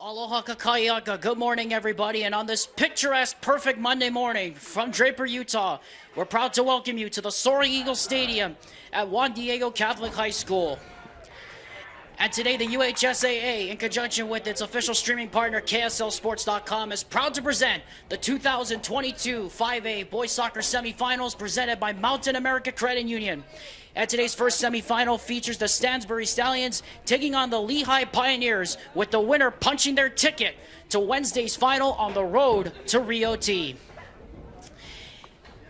Aloha kakayaka. Good morning, everybody. And on this picturesque, perfect Monday morning from Draper, Utah, we're proud to welcome you to the Soaring Eagle Stadium at Juan Diego Catholic High School. And today, the UHSAA, in conjunction with its official streaming partner, KSLSports.com, is proud to present the 2022 5A Boys Soccer Semifinals presented by Mountain America Credit Union. And today's first semifinal features the Stansbury Stallions taking on the Lehi Pioneers, with the winner punching their ticket to Wednesday's final on the road to Rio T.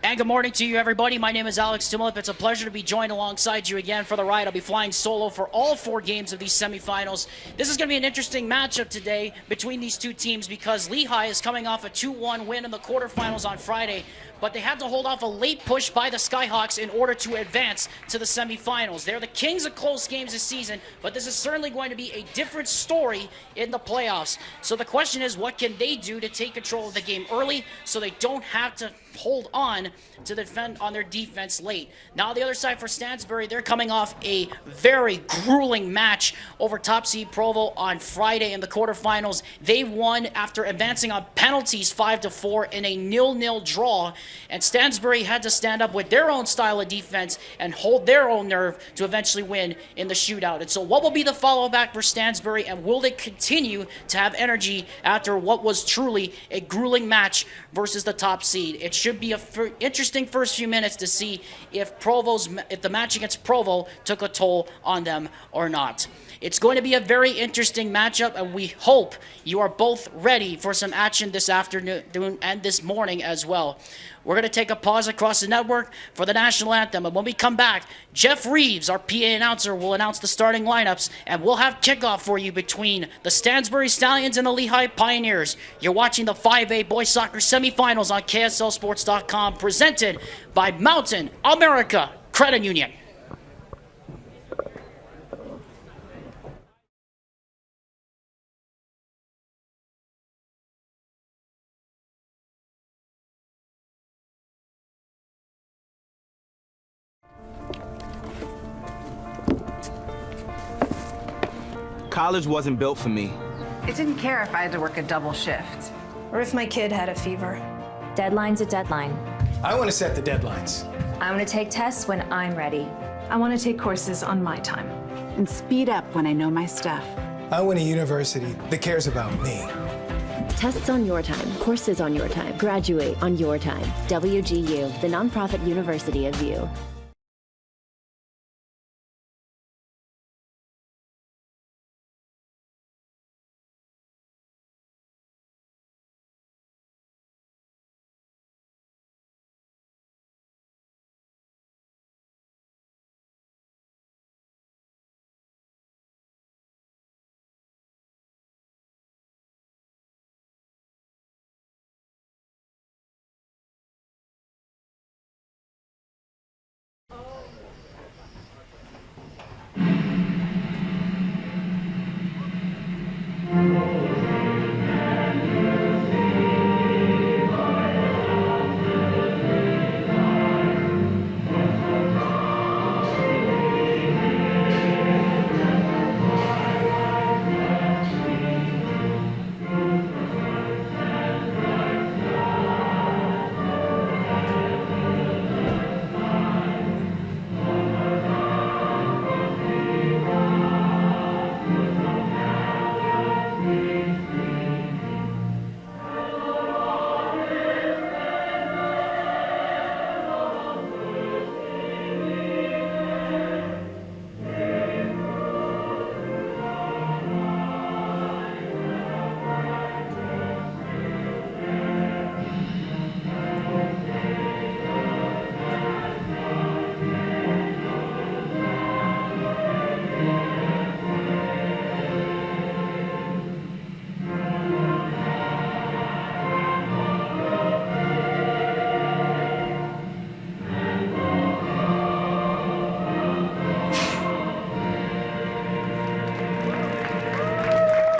And good morning to you, everybody. My name is Alex Timolip. It's a pleasure to be joined alongside you again for the ride. I'll be flying solo for all 4 games of these semifinals. This is going to be an interesting matchup today between these two teams because Lehi is coming off a 2-1 win in the quarterfinals on Friday, but they had to hold off a late push by the Skyhawks in order to advance to the semifinals. They're the kings of close games this season, but this is certainly going to be a different story in the playoffs. So the question is, what can they do to take control of the game early so they don't have to hold on to defend on their defense late? Now, the other side for Stansbury, they're coming off a very grueling match over top seed Provo on Friday in the quarterfinals. They won after advancing on penalties 5-4 in a 0-0 draw. And Stansbury had to stand up with their own style of defense and hold their own nerve to eventually win in the shootout. And so what will be the follow-back for Stansbury, and will they continue to have energy after what was truly a grueling match versus the top seed? It should be an interesting first few minutes to see if the match against Provo took a toll on them or not. It's going to be a very interesting matchup, and we hope you are both ready for some action this afternoon and this morning as well. We're going to take a pause across the network for the national anthem, and when we come back, Jeff Reeves, our PA announcer, will announce the starting lineups, and we'll have kickoff for you between the Stansbury Stallions and the Lehi Pioneers. You're watching the 5A Boys Soccer Semifinals on KSLSports.com, presented by Mountain America Credit Union. College wasn't built for me. I didn't care if I had to work a double shift. Or if my kid had a fever. Deadline's a deadline. I want to set the deadlines. I want to take tests when I'm ready. I want to take courses on my time. And speed up when I know my stuff. I want a university that cares about me. Tests on your time, courses on your time, graduate on your time. WGU, the nonprofit university of you.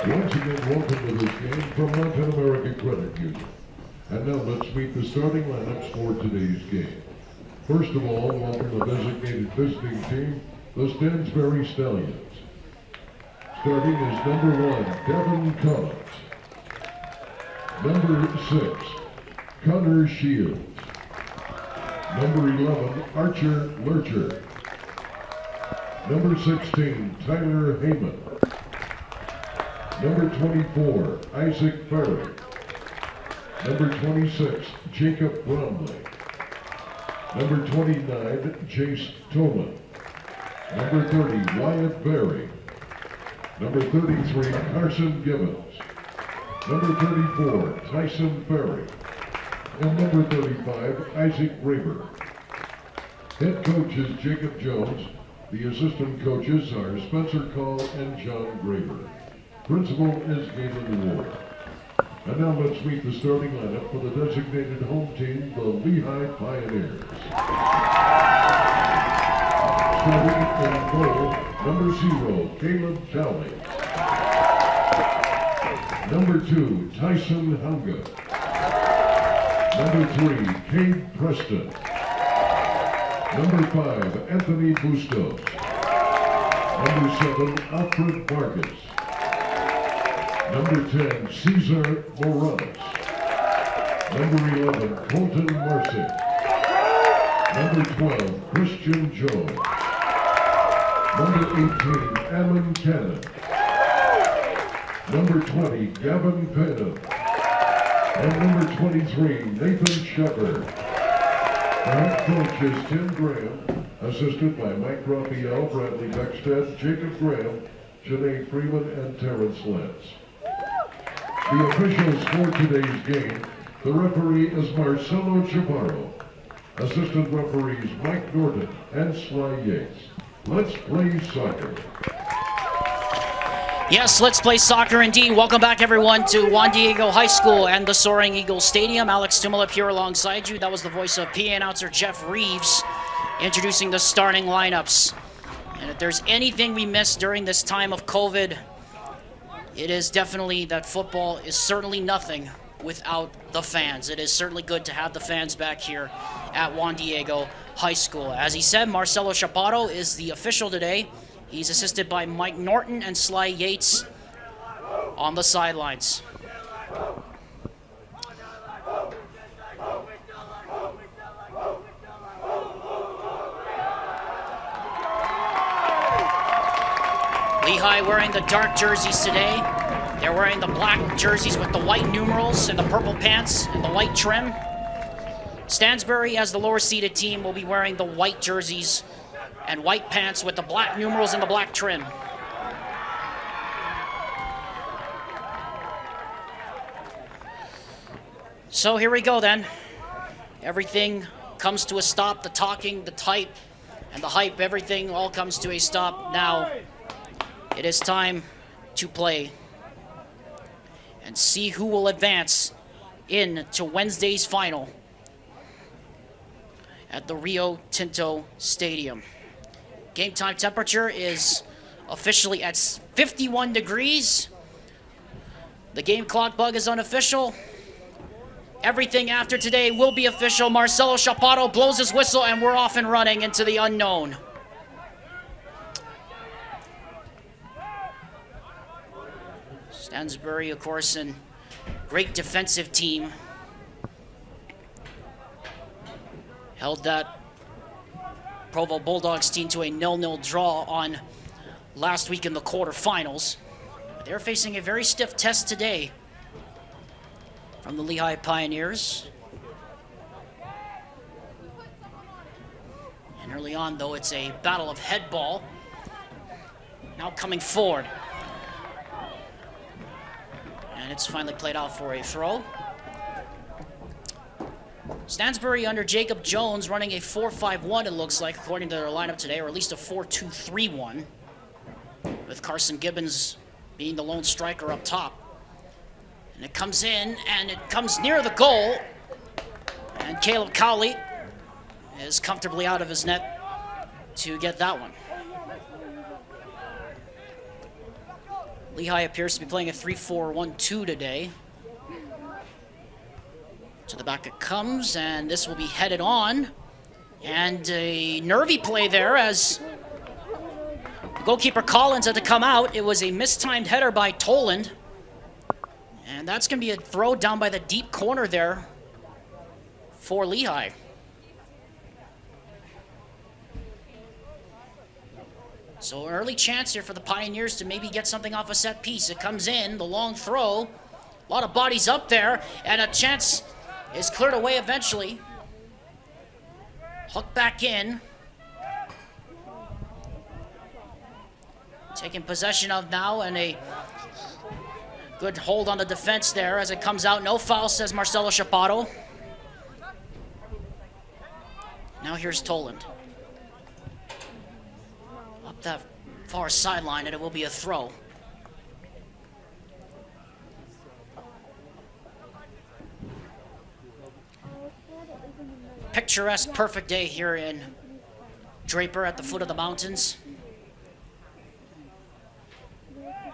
Once again, welcome to this game from Mountain America Credit Union. And now let's meet the starting lineups for today's game. First of all, welcome the designated visiting team, the Stansbury Stallions. Starting is number 1, Devin Collins. Number 6, Connor Shields. Number 11, Archer Lurcher. Number 16, Tyler Heyman. Number 24, Isaac Ferry. Number 26, Jacob Bromley. Number 29, Jace Toman. Number 30, Wyatt Berry. Number 33, Carson Gibbons. Number 34, Tyson Ferry. And number 35, Isaac Graber. Head coach is Jacob Jones. The assistant coaches are Spencer Call and John Graber. Principal is Galen Ward. And now let's meet the starting lineup for the designated home team, the Lehi Pioneers. Starting in goal, number 0, Caleb Talley. Number 2, Tyson Hunga. Number 3, Cade Preston. Number 5, Anthony Bustos. Number 7, Alfred Vargas. Number 10, Cesar Morales. Number 11, Colton Marcy. Number 12, Christian Jones. Number 18, Ammon Cannon. Number 20, Gavin Payton. And number 23, Nathan Shepard. The head coach is Tim Graham, assisted by Mike Raphael, Bradley Beckstead, Jacob Graham, Janae Freeman, and Terrence Lentz. The officials for today's game, the referee is Marcelo Chavarro. Assistant referees Mike Norton and Sly Yates. Let's play soccer. Yes, let's play soccer indeed. Welcome back, everyone, to Juan Diego High School and the Soaring Eagle Stadium. Alex Tumulip here alongside you. That was the voice of PA announcer Jeff Reeves introducing the starting lineups. And if there's anything we missed during this time of COVID, it is definitely that football is certainly nothing without the fans. It is certainly good to have the fans back here at Juan Diego High School. As he said, Marcelo Chaparro is the official today. He's assisted by Mike Norton and Sly Yates on the sidelines. Lehi wearing the dark jerseys today. They're wearing the black jerseys with the white numerals and the purple pants and the white trim. Stansbury, as the lower seeded team, will be wearing the white jerseys and white pants with the black numerals and the black trim. So here we go then. Everything comes to a stop. The talking, the type, and the hype, everything all comes to a stop. Now it is time to play and see who will advance into Wednesday's final at the Rio Tinto Stadium. Game time temperature is officially at 51 degrees. The game clock bug is unofficial. Everything after today will be official. Marcelo Chaparro blows his whistle and we're off and running into the unknown. Stansbury, of course, a great defensive team. Held that Provo Bulldogs team to a 0-0 draw on last week in the quarterfinals. They're facing a very stiff test today from the Lehi Pioneers. And early on, though, it's a battle of head ball. Now coming forward. And it's finally played out for a throw. Stansbury under Jacob Jones running a 4-5-1, it looks like, according to their lineup today, or at least a 4-2-3-1, with Carson Gibbons being the lone striker up top. And it comes in, and it comes near the goal, and Caleb Cowley is comfortably out of his net to get that one. Lehi appears to be playing a 3-4-1-2 today. To the back it comes, and this will be headed on. And a nervy play there as Goalkeeper Collins had to come out. It was a mistimed header by Toland. And that's going to be a throw down by the deep corner there for Lehi. So early chance here for the Pioneers to maybe get something off a set piece. It comes in, the long throw. A lot of bodies up there, and a chance is cleared away eventually. Hook back in. Taking possession of now, and a good hold on the defense there as it comes out. No foul, says Marcelo Chaparro. Now here's Toland. Up that far sideline, and it will be a throw. Picturesque, perfect day here in Draper at the foot of the mountains.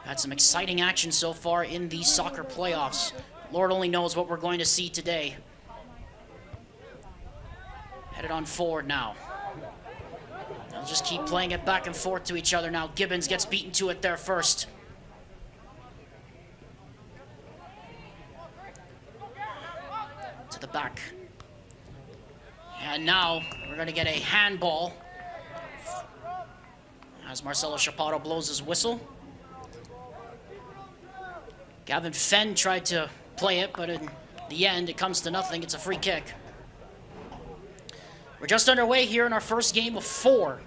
Had some exciting action so far in these soccer playoffs. Lord only knows what we're going to see today. Headed on forward now. They'll just keep playing it back and forth to each other now. Gibbons gets beaten to it there first. To the back. And now we're going to get a handball as Marcelo Chaparro blows his whistle. Gavin Fenn tried to play it, but in the end, it comes to nothing. It's a free kick. We're just underway here in our first game of 4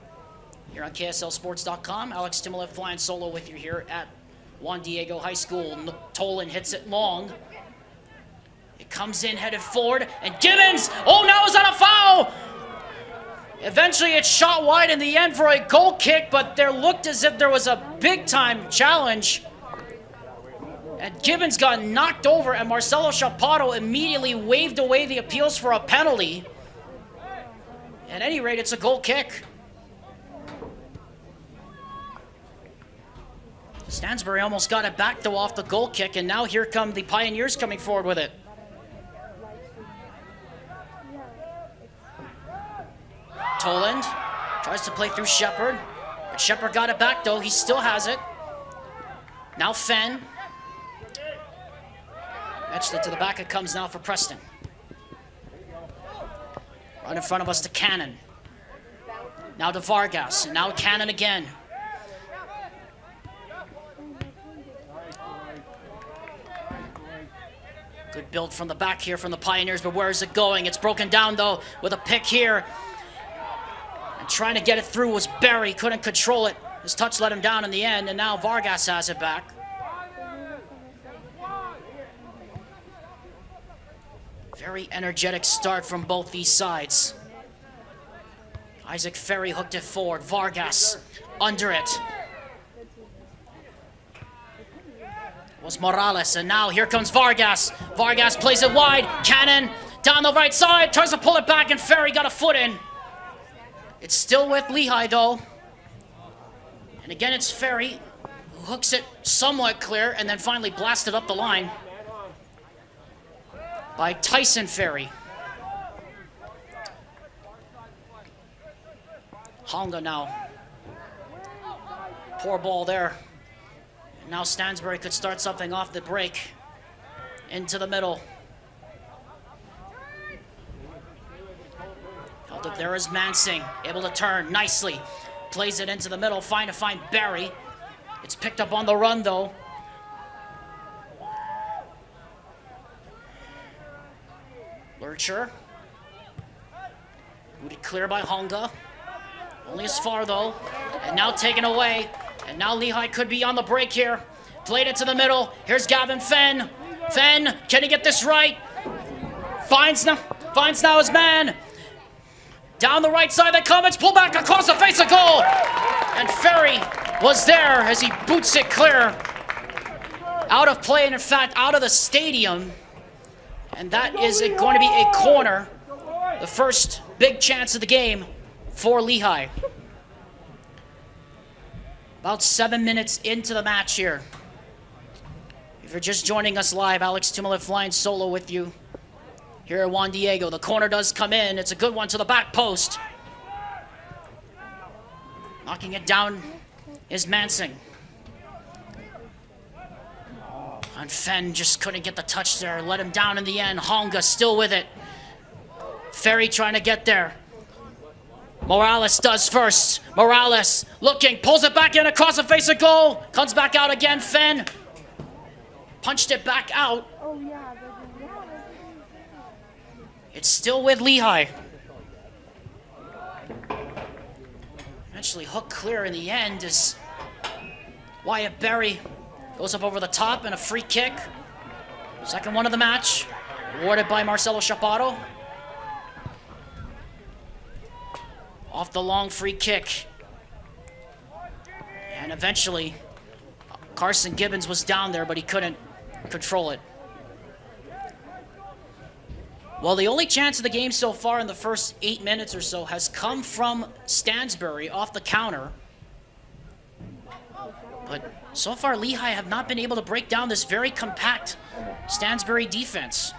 here on KSLSports.com. Alex Timolev flying solo with you here at Juan Diego High School. Tolan hits it long. It comes in, headed forward, and Gibbons! Oh, now is on a foul! Eventually, it's shot wide in the end for a goal kick, but there looked as if there was a big-time challenge. And Gibbons got knocked over, and Marcelo Chaparro immediately waved away the appeals for a penalty. At any rate, it's a goal kick. Stansbury almost got it back, though, off the goal kick, and now here come the Pioneers coming forward with it. Toland tries to play through Shepard. But Shepard got it back, though. He still has it. Now Fenn. Etched it to the back. It comes now for Preston. Right in front of us to Cannon. Now to Vargas. And now Cannon again. Good build from the back here from the Pioneers, but where is it going? It's broken down, though, with a pick here. And trying to get it through was Barry. Couldn't control it. His touch let him down in the end, and now Vargas has it back. Very energetic start from both these sides. Isaac Ferry hooked it forward. Vargas under it. Was Morales, and now here comes Vargas. Vargas plays it wide. Cannon down the right side, tries to pull it back, and Ferry got a foot in. It's still with Lehi, though. And again, it's Ferry who hooks it somewhat clear and then finally blasted up the line by Tyson Ferry. Honga now. Poor ball there. And now Stansbury could start something off the break. Into the middle. Held up there is Mansing. Able to turn nicely. Plays it into the middle. Trying to find Barry. It's picked up on the run, though. Lurcher. Booted clear by Honga. Only as far, though. And now taken away. And now Lehi could be on the break here. Played it to the middle. Here's Gavin Fenn. Fenn, can he get this right? Finds now his man. Down the right side, that comes. Pull back across the face of goal. And Ferry was there as he boots it clear. Out of play, and in fact, out of the stadium. And that is going to be a corner. The first big chance of the game for Lehi. About 7 minutes into the match here. If you're just joining us live, Alex Timolev flying solo with you here at Juan Diego. The corner does come in. It's a good one to the back post. Knocking it down is Mansing. And Fenn just couldn't get the touch there. Let him down in the end. Honga still with it. Ferry trying to get there. Morales does first. Morales looking, pulls it back in across the face of goal. Comes back out again, Fenn. Punched it back out. It's still with Lehi. Eventually hook clear in the end as Wyatt Berry goes up over the top and a free kick. Second one of the match, awarded by Marcelo Chaparro. Off the long free kick. And eventually, Carson Gibbons was down there, but he couldn't control it. Well, the only chance of the game so far in the first 8 minutes or so has come from Stansbury off the counter. But so far, Lehi have not been able to break down this very compact Stansbury defense.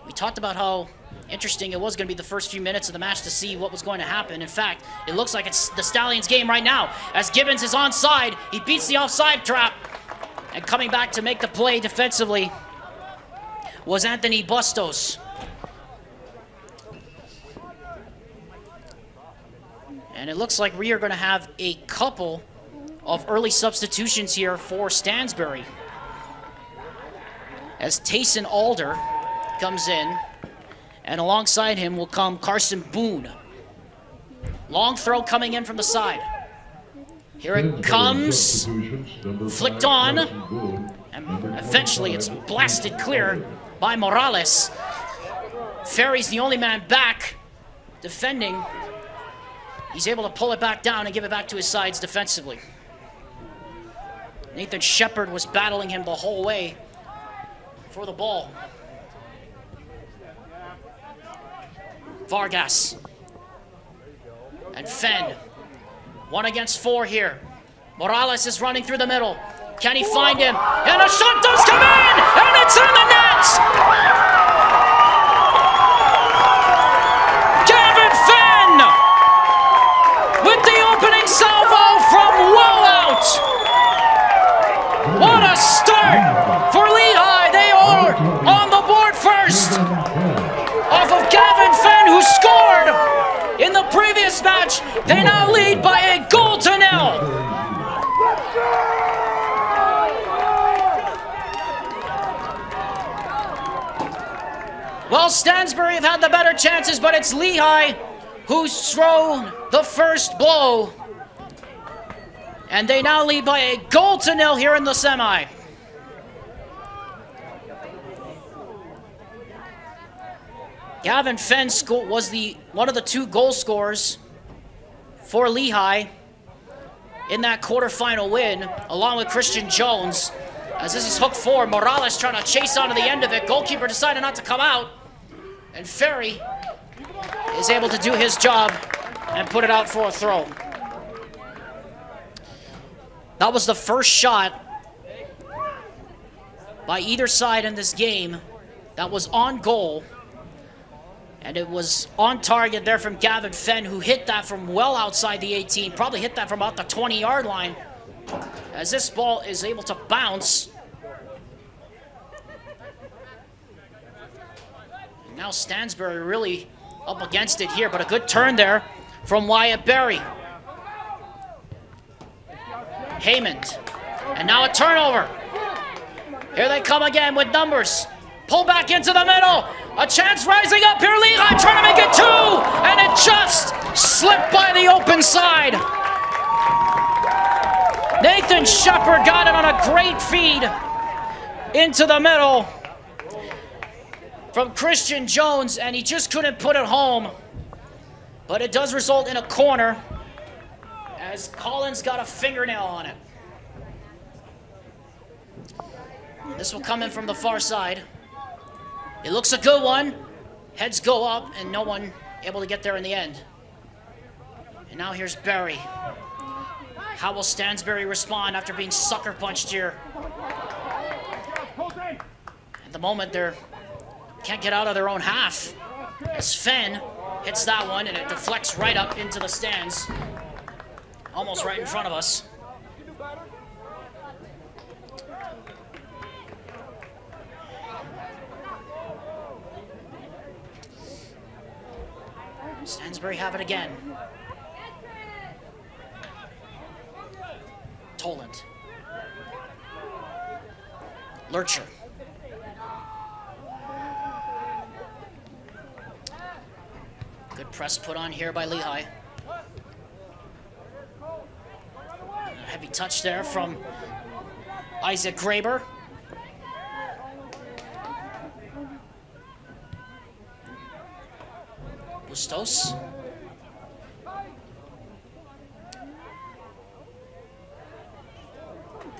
We talked about how interesting it was going to be the first few minutes of the match to see what was going to happen. In fact, it looks like it's the Stallions game right now as Gibbons is onside. He beats the offside trap. And coming back to make the play defensively was Anthony Bustos. And it looks like we are going to have a couple of early substitutions here for Stansbury. As Tayson Alder comes in, and alongside him will come Carson Boone. Long throw coming in from the side. Here it comes, flicked on, and eventually it's blasted clear by Morales. Ferry's the only man back defending. He's able to pull it back down and give it back to his sides defensively. Nathan Shepard was battling him the whole way for the ball. Vargas and Fenn. 1 against 4 here. Morales is running through the middle. Can he find him? And a shot does come in! And it's in the net! Gavin Fenn with the opening salvo from well out. What a start for Lehi. They are on the board first. Off of Gavin Fenn, who scored in the previous match. They now lead by a goal to nil. Well, Stansbury have had the better chances, but it's Lehi who's thrown the first blow. And they now lead by a goal to nil here in the semi. Gavin Fenn was one of the 2 goal scorers for Lehi in that quarterfinal win, along with Christian Jones. As this is hook 4, Morales trying to chase onto the end of it. Goalkeeper decided not to come out. And Ferry is able to do his job and put it out for a throw. That was the first shot by either side in this game that was on goal. And it was on target there from Gavin Fenn, who hit that from well outside the 18. Probably hit that from about the 20-yard line. As this ball is able to bounce. And now Stansbury really up against it here, but a good turn there from Wyatt Berry. Haymond. And now a turnover. Here they come again with numbers. Pull back into the middle. A chance rising up here. Lehi trying to make it 2. And it just slipped by the open side. Nathan Shepard got it on a great feed into the middle from Christian Jones, and he just couldn't put it home. But it does result in a corner as Collins got a fingernail on it. This will come in from the far side. It looks a good one. Heads go up, and no one able to get there in the end. And now here's Berry. How will Stansbury respond after being sucker punched here? At the moment, they can't get out of their own half. As Fenn hits that one, and it deflects right up into the stands. Almost right in front of us. Stansbury have it again. Toland. Lurcher. Good press put on here by Lehi. A heavy touch there from Isaac Graber. Bustos.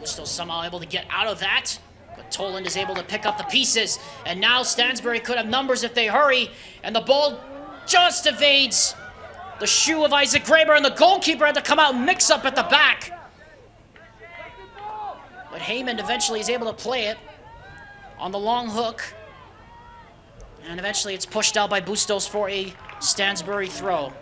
Bustos somehow able to get out of that, but Toland is able to pick up the pieces, and now Stansbury could have numbers if they hurry, and the ball just evades the shoe of Isaac Graber, and the goalkeeper had to come out and mix up at the back. But Heyman eventually is able to play it on the long hook, and eventually it's pushed out by Bustos for a Stansbury throw.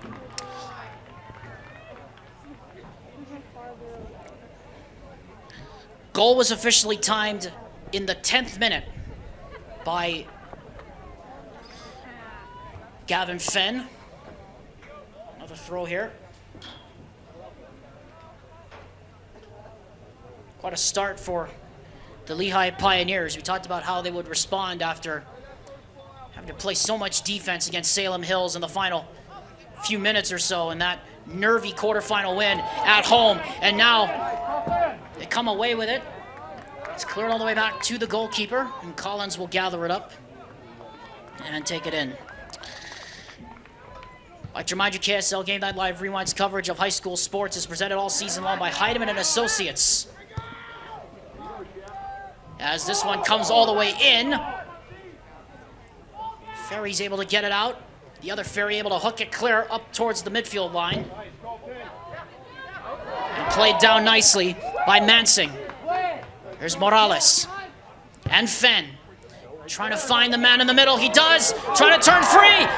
Goal was officially timed in the 10th minute by Gavin Fenn. Another throw here. Quite a start for the Lehi Pioneers. We talked about how they would respond after having to play so much defense against Salem Hills in the final few minutes or so in that nervy quarterfinal win at home. And now they come away with it. It's cleared all the way back to the goalkeeper, and Collins will gather it up and take it in. I'd like to remind you, KSL Game Night Live Rewind's coverage of high school sports is presented all season long by Heidemann and Associates. As this one comes all the way in, Ferry's able to get it out. The other Ferry able to hook it clear up towards the midfield line. And played down nicely by Mansing. Here's Morales and Fenn trying to find the man in the middle. He does, trying to turn free,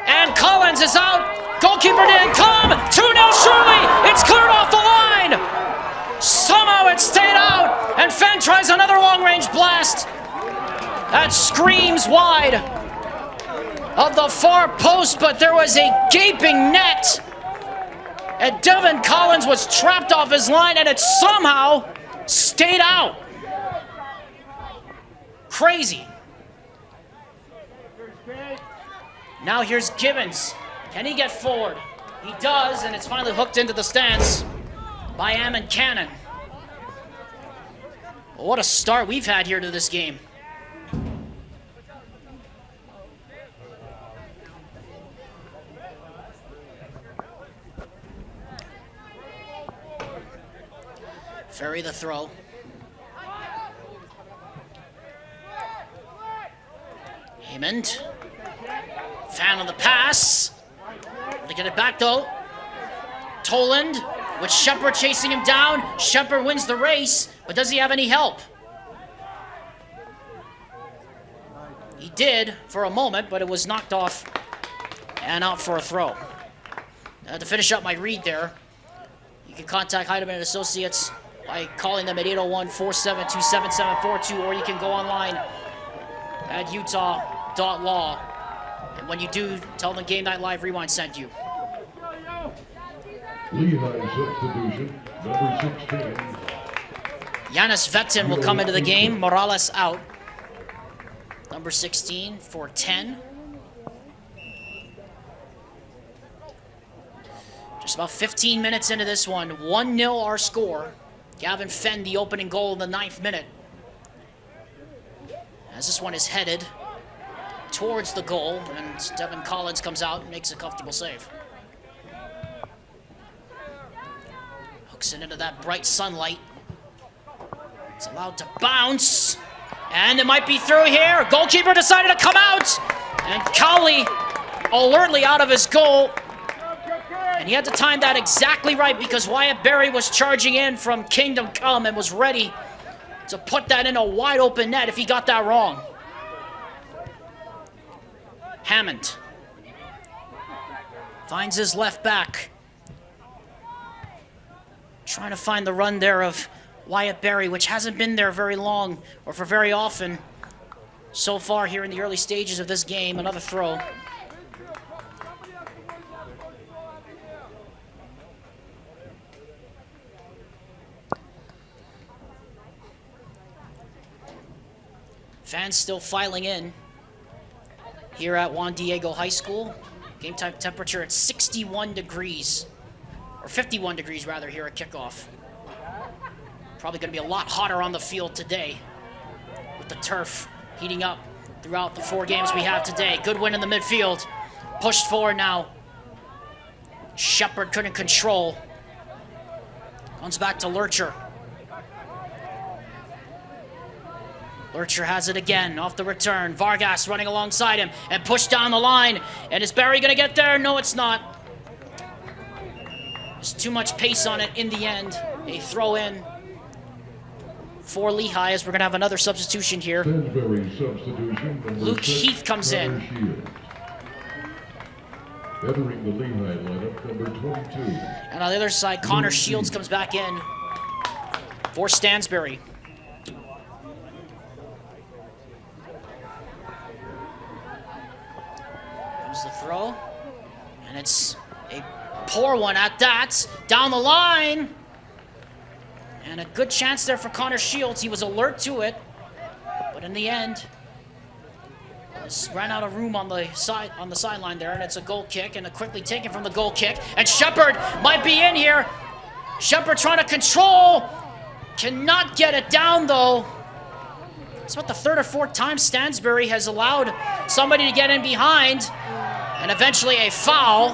and Collins is out. Goalkeeper didn't come. 2-0 surely. It's cleared off the line. Somehow it stayed out, and Fenn tries another long-range blast. That screams wide of the far post, but there was a gaping net, and Devin Collins was trapped off his line, and it somehow stayed out. Crazy. Now here's Gibbons. Can he get forward? He does, and it's finally hooked into the stands by Ammon Cannon. Well, what a start we've had here to this game. Ferry the throw. Heyman. Fan on the pass. To get it back though. Toland with Shepard chasing him down. Shepard wins the race, but does he have any help? He did for a moment, but it was knocked off and out for a throw. To finish up my read there, you can contact Heidemann and Associates by calling them at 801-472-7742, or you can go online at utah.law. And when you do, tell them Game Night Live Rewind sent you. Lehi substitution, number 16. Yanis Vetin will come into the game. Morales out. Number 16 for 10. Just about 15 minutes into this one. 1-0 our score. Gavin Fenn the opening goal in the 9th minute. As this one is headed towards the goal, and Devin Collins comes out and makes a comfortable save. Hooks it into that bright sunlight. It's allowed to bounce, and it might be through here. Goalkeeper decided to come out, and Cowley alertly out of his goal. And he had to time that exactly right because Wyatt Berry was charging in from Kingdom Come and was ready to put that in a wide open net if he got that wrong. Hammond finds his left back. Trying to find the run there of Wyatt Berry, which hasn't been there very long or for very often so far here in the early stages of this game. Another throw. Fans still filing in here at Juan Diego High School. Game time temperature at 61 degrees, or 51 degrees rather, here at kickoff. Probably going to be a lot hotter on the field today with the turf heating up throughout the 4 games we have today. Good win in the midfield. Pushed forward now. Shepard couldn't control. Comes back to Lurcher. Lurcher has it again, off the return. Vargas running alongside him and pushed down the line. And is Barry going to get there? No, it's not. There's too much pace on it in the end. A throw in for Lehi, as we're going to have another substitution here. Stansbury substitution. Luke Heath comes in. Entering the Lehi lineup, number 22. And on the other side, Connor Shields comes back in for Stansbury. The throw, and it's a poor one at that, down the line, and a good chance there for Connor Shields. He was alert to it, but in the end, just ran out of room on the sideline there, and it's a goal kick, and a quickly taken from the goal kick, and Shepard might be in here. Shepard trying to control, cannot get it down though. It's about the 3rd or 4th time Stansbury has allowed somebody to get in behind. And eventually a foul.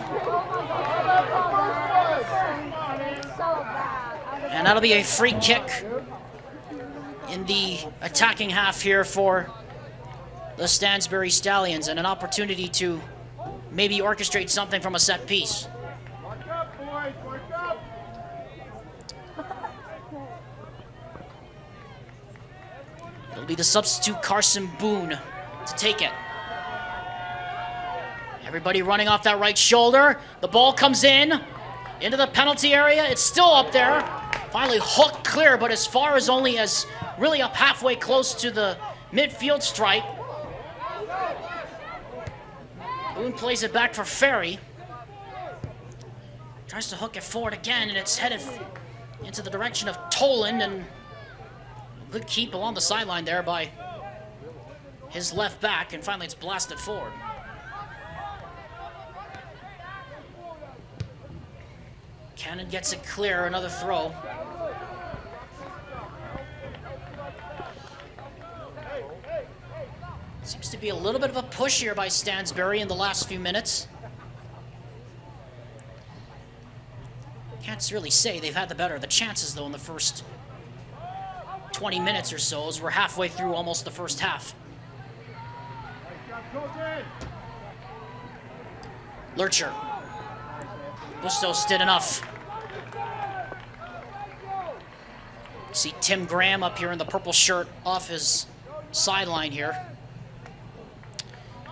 And that'll be a free kick in the attacking half here for the Stansbury Stallions, and an opportunity to maybe orchestrate something from a set piece. It'll be the substitute Carson Boone to take it. Everybody running off that right shoulder. The ball comes in into the penalty area. It's still up there. Finally hooked clear, but as far as only as really up halfway close to the midfield stripe. Boone plays it back for Ferry. Tries to hook it forward again, and it's headed into the direction of Toland, and a good keep along the sideline there by his left back, and finally it's blasted forward. Cannon gets it clear, another throw. Seems to be a little bit of a push here by Stansbury in the last few minutes. Can't really say they've had the better of the chances though in the first 20 minutes or so, as we're halfway through almost the first half. Lurcher. Bustos did enough. See Tim Graham up here in the purple shirt off his sideline here.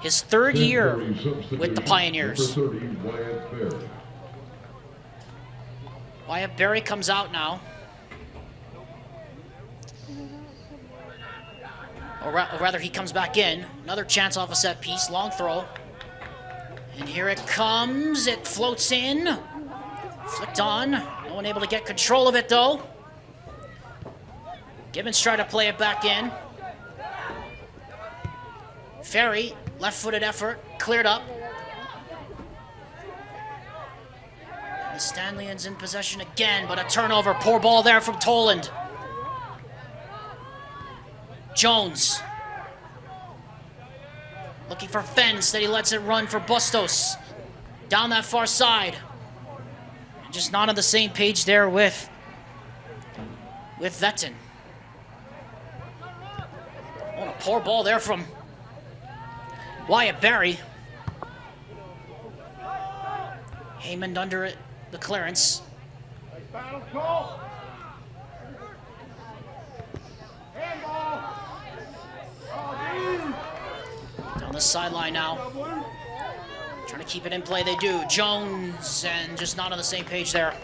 His 3rd year with the Pioneers. Number 30, Wyatt Berry. Wyatt Berry comes out now. Or rather, he comes back in. Another chance off a set piece, long throw. And here it comes, it floats in. Flicked on, no one able to get control of it though. Gibbons tried to play it back in. Ferry, left-footed effort, cleared up. And the Stanleyans in possession again, but a turnover, poor ball there from Toland. Jones. Looking for Fens, that he lets it run for Bustos. Down that far side. Just not on the same page there with Vetton. Oh, a poor ball there from Wyatt Berry. Heyman under it, the clearance. Down the sideline now. Trying to keep it in play, they do. Jones, and just not on the same page there.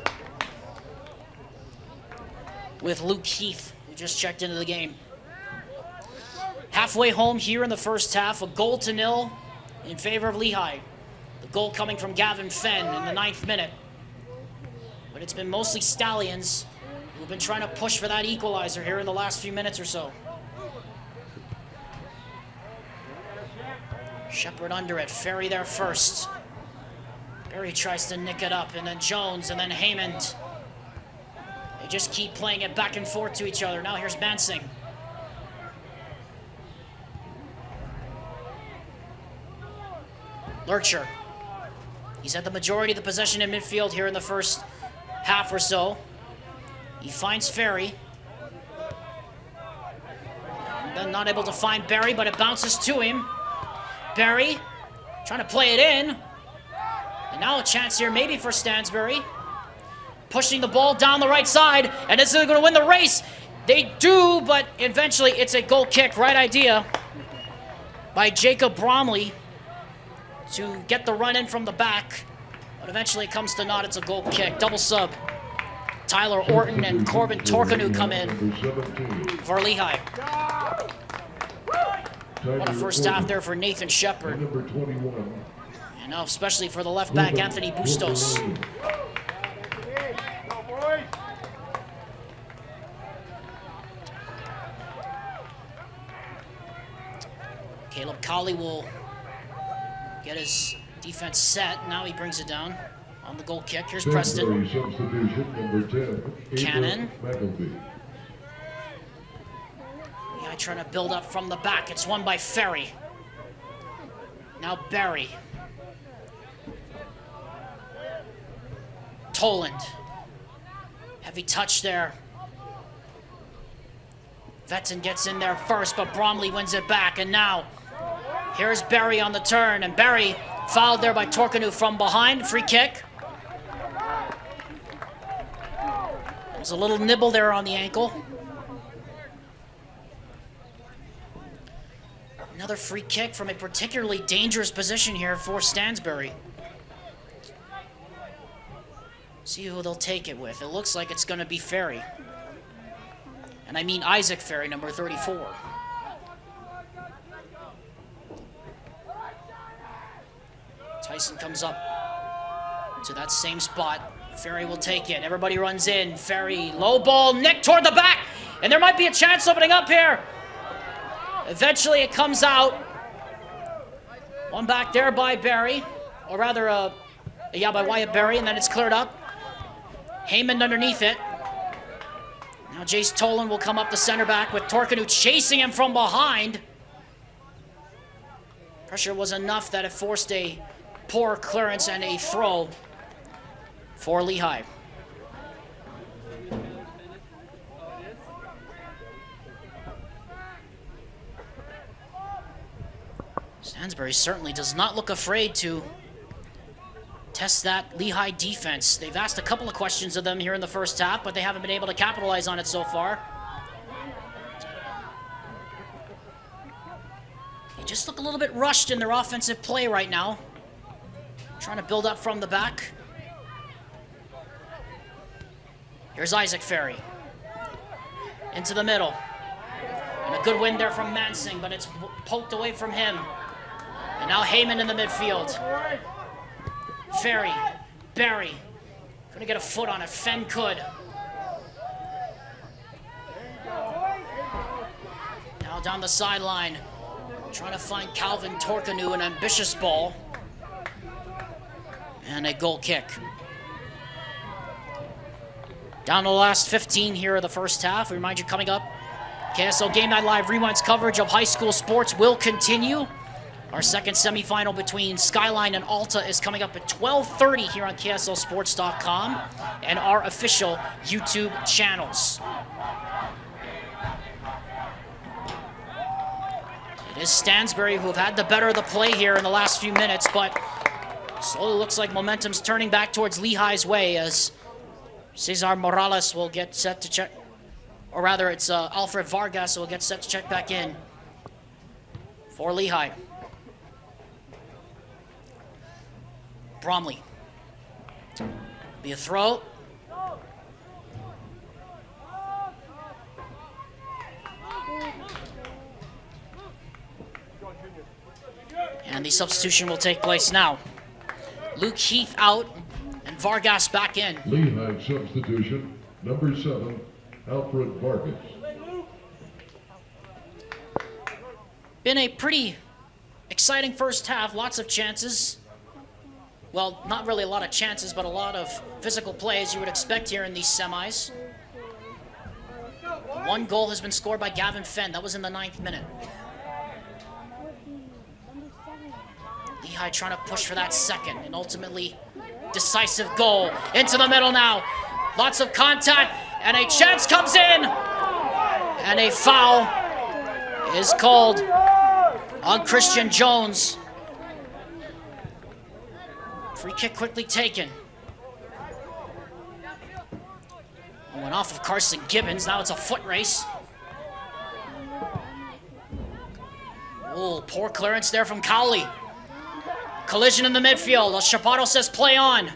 with Luke Heath, who just checked into the game. Halfway home here in the first half, a 0-0 in favor of Lehi. The goal coming from Gavin Fenn in the 9th minute. But it's been mostly Stallions who've been trying to push for that equalizer here in the last few minutes or so. Shepard under it, Ferry there first. Ferry tries to nick it up, and then Jones, and then Haymond. They just keep playing it back and forth to each other. Now here's Mansing. Lurcher. He's had the majority of the possession in midfield here in the first half or so. He finds Ferry. Then not able to find Barry, but it bounces to him. Barry trying to play it in. And now a chance here maybe for Stansbury. Pushing the ball down the right side, and this is going to win the race. They do, but eventually it's a goal kick. Right idea by Jacob Bromley to get the run in from the back, but eventually it comes to naught. It's a goal kick. Double sub. Tyler Orton and Corbin Torkanu come in for Lehi. What a first half there for Nathan Shepard. And now especially for the left back, Anthony Bustos. Caleb Colley will get his defense set. Now he brings it down on the goal kick. Here's Preston. Cannon. Yeah, trying to build up from the back. It's won by Ferry. Now Barry. Toland. Heavy touch there. Vetzen gets in there first, but Bromley wins it back. And now, here's Barry on the turn. And Barry fouled there by Torkanu from behind. Free kick. There's a little nibble there on the ankle. Another free kick from a particularly dangerous position here for Stansbury. See who they'll take it with. It looks like it's going to be Ferry. And I mean Isaac Ferry, number 34. Tyson comes up to that same spot. Ferry will take it. Everybody runs in. Ferry, low ball, nick toward the back. And there might be a chance opening up here. Eventually it comes out. One back there by Barry. Or rather, by Wyatt Barry, and then it's cleared up. Haymond underneath it. Now Jace Tolan will come up the center back with Torkanu chasing him from behind. Pressure was enough that it forced a poor clearance and a throw for Lehi. Stansbury certainly does not look afraid to test that Lehi defense. They've asked a couple of questions of them here in the first half, but they haven't been able to capitalize on it so far. They just look a little bit rushed in their offensive play right now. Trying to build up from the back. Here's Isaac Ferry. Into the middle. And a good win there from Mansing, but it's poked away from him. And now Heyman in the midfield. Ferry, Barry, couldn't get a foot on it. Fenn could. Now down the sideline, trying to find Calvin Torkanu, an ambitious ball. And a goal kick. Down to the last 15 here of the first half. We remind you, coming up, KSL Game Night Live Rewind's coverage of high school sports will continue. Our second semifinal between Skyline and Alta is coming up at 12:30 here on KSLSports.com and our official YouTube channels. It is Stansbury who have had the better of the play here in the last few minutes, but slowly looks like momentum's turning back towards Lehi's way as Cesar Morales will get set to check, or rather it's Alfred Vargas will get set to check back in for Lehi. Bromley. Be a throw. And the substitution will take place now. Luke Heath out and Vargas back in. Lehigh substitution, number 7, Alfred Vargas. Been a pretty exciting first half, lots of chances. Well, not really a lot of chances, but a lot of physical play as you would expect here in these semis. One goal has been scored by Gavin Fenn. That was in the 9th minute. Lehigh trying to push for that second and ultimately decisive goal. Into the middle now. Lots of contact and a chance comes in. And a foul is called on Christian Jones. Free kick quickly taken. Went off of Carson Gibbons. Now it's a foot race. Oh, poor clearance there from Cowley. Collision in the midfield. Chaparro says play on.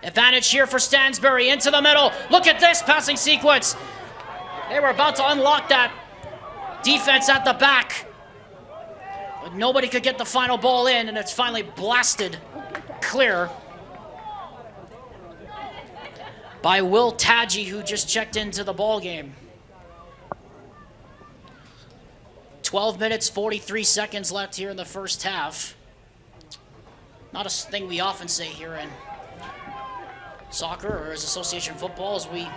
Advantage here for Stansbury. Into the middle. Look at this passing sequence. They were about to unlock that defense at the back. But nobody could get the final ball in, and it's finally blasted clear by Will Tadji, who just checked into the ball game. 12 minutes, 43 seconds left here in the first half. Not a thing we often say here in soccer or as association football, as we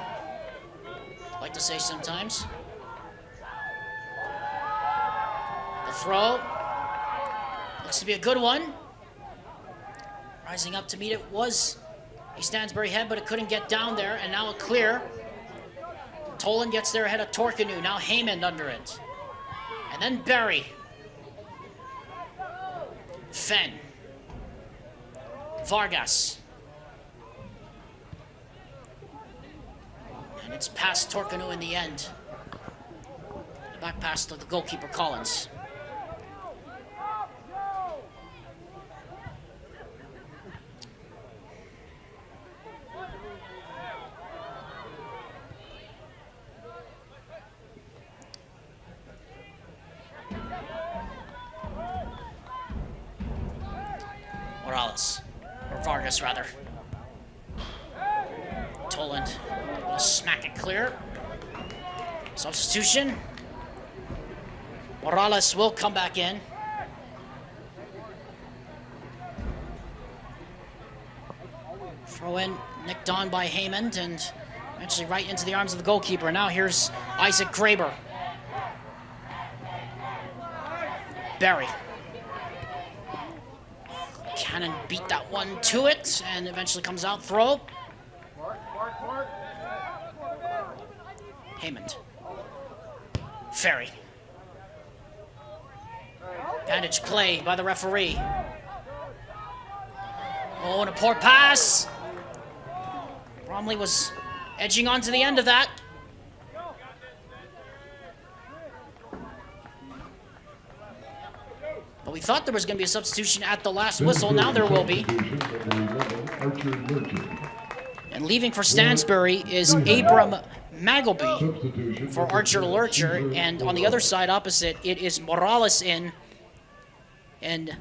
like to say sometimes. The throw looks to be a good one. Rising up to meet it was a Stansbury head, but it couldn't get down there, and now a clear. Tolan gets there ahead of Torkanu. Now Heyman under it. And then Berry. Fenn. Vargas. And it's past Torkanu in the end. Back past the goalkeeper Collins. Morales, or Vargas rather. Toland will smack it clear. Substitution. Morales will come back in. Throw in, nicked on by Heyman, and eventually right into the arms of the goalkeeper. Now here's Isaac Graber. Berry. Cannon beat that one to it and eventually comes out. Throw. Heyman. Ferry. Advantage play by the referee. Oh, and a poor pass. Bromley was edging onto the end of that. But we thought there was going to be a substitution at the last whistle. Now there will be. And leaving for Stansbury is Abram Magleby for Archer Lurcher. And on the other side opposite, it is Morales in. And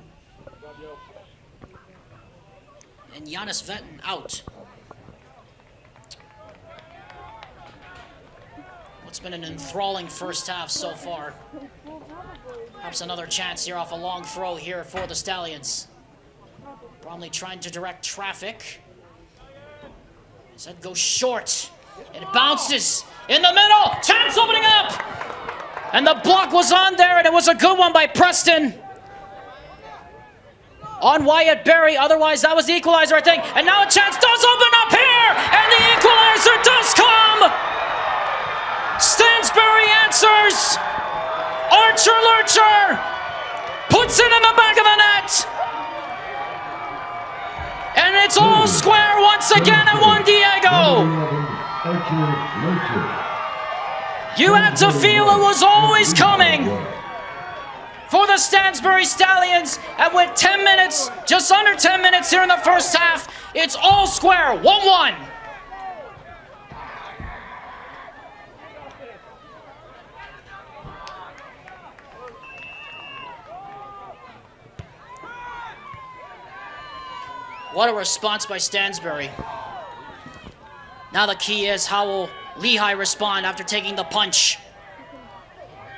Giannis Vetton out. What's been an enthralling first half so far. Perhaps another chance here off a long throw here for the Stallions. Bromley trying to direct traffic. His head goes short. It bounces in the middle. Chance opening up. And the block was on there, and it was a good one by Preston. On Wyatt Berry. Otherwise, that was the equalizer, I think. And now a chance does open up here. And the equalizer does come. Stansbury answers. Archer Lurcher puts it in the back of the net. And it's all square once again at Juan Diego. You had to feel it was always coming for the Stansbury Stallions. And with 10 minutes, just under 10 minutes here in the first half, it's all square, 1-1. What a response by Stansbury. Now the key is how will Lehi respond after taking the punch.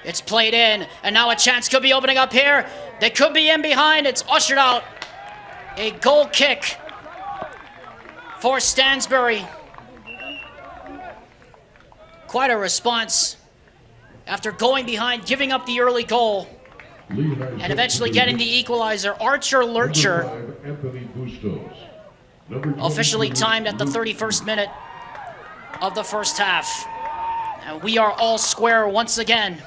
It's played in, and now a chance could be opening up here. They could be in behind. It's ushered out. A goal kick for Stansbury. Quite a response after going behind, giving up the early goal, and eventually getting the equalizer. Archer Lurcher officially timed at the 31st minute of the first half. And we are all square once again.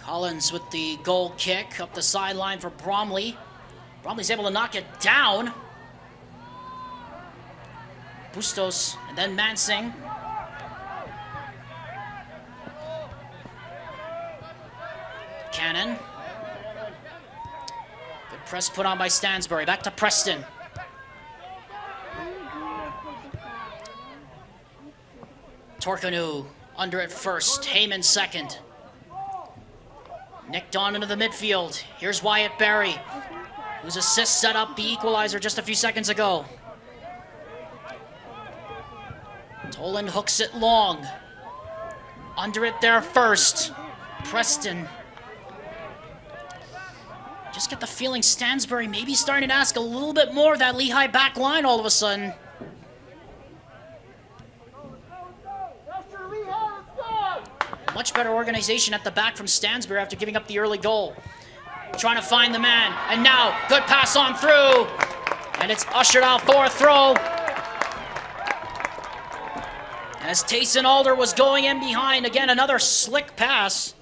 Collins with the goal kick up the sideline for Bromley. Bromley's able to knock it down. Bustos and then Mansing. Cannon. Good press put on by Stansbury. Back to Preston. Torkanu under it first. Heyman second. Nicked on into the midfield. Here's Wyatt Barry, whose assist set up the equalizer just a few seconds ago. Toland hooks it long. Under it there first. Preston. Just get the feeling Stansbury maybe starting to ask a little bit more of that Lehi back line all of a sudden. Much better organization at the back from Stansbury after giving up the early goal. Trying to find the man, and now good pass on through, and it's ushered out for a throw. As Tayson Alder was going in behind, again another slick pass.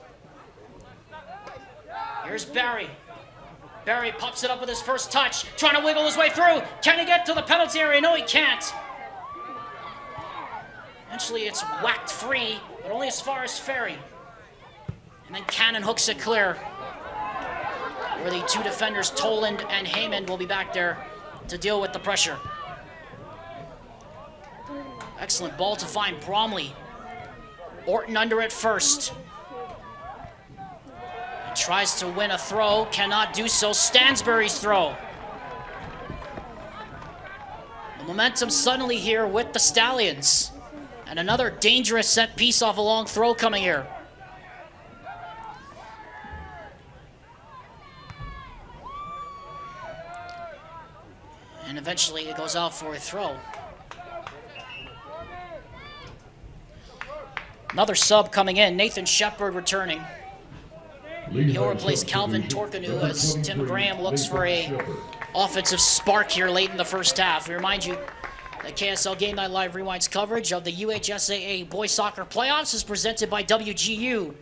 Here's Barry. Barry pops it up with his first touch, trying to wiggle his way through. Can he get to the penalty area? No, he can't. Eventually it's whacked free, but only as far as Ferry. And then Cannon hooks it clear. Where the two defenders, Toland and Heyman, will be back there to deal with the pressure. Excellent ball to find Bromley. Orton under it first. He tries to win a throw, cannot do so. Stansbury's throw. The momentum suddenly here with the Stallions. And another dangerous set piece off a long throw coming here. And eventually it goes out for a throw. Another sub coming in, Nathan Shepard returning. He'll replace Calvin Torkanu as Tim Graham looks for a offensive spark here late in the first half. We remind you that KSL Game Night Live Rewinds coverage of the UHSAA Boys Soccer Playoffs is presented by WGU.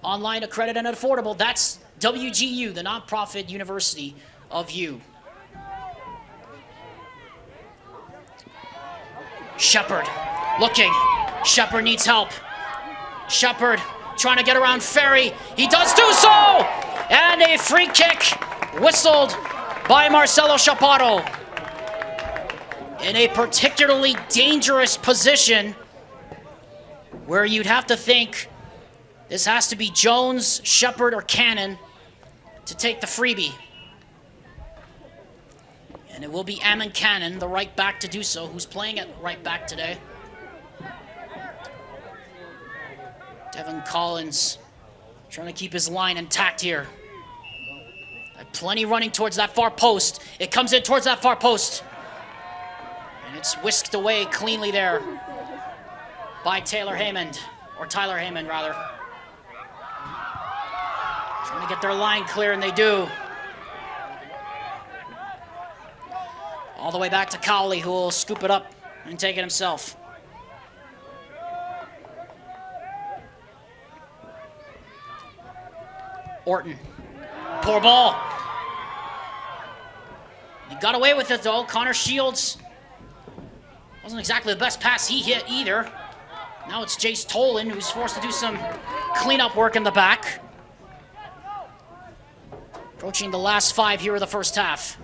Online, accredited, and affordable. That's WGU, the nonprofit university of you. Shepard looking. Shepard needs help. Shepard trying to get around Ferry. He does do so! And a free kick whistled by Marcelo Chaparro. In a particularly dangerous position where you'd have to think this has to be Jones, Shepard, or Cannon to take the freebie. And it will be Ammon Cannon, the right back, to do so, who's playing at right back today. Devin Collins trying to keep his line intact here. Plenty running towards that far post. It comes in towards that far post. And it's whisked away cleanly there by Tyler Heyman, rather. Trying to get their line clear, and they do. All the way back to Cowley, who will scoop it up and take it himself. Orton. Poor ball. He got away with it, though. Connor Shields wasn't exactly the best pass he hit either. Now it's Jace Toland, who's forced to do some cleanup work in the back. Approaching the last 5 here of the first half.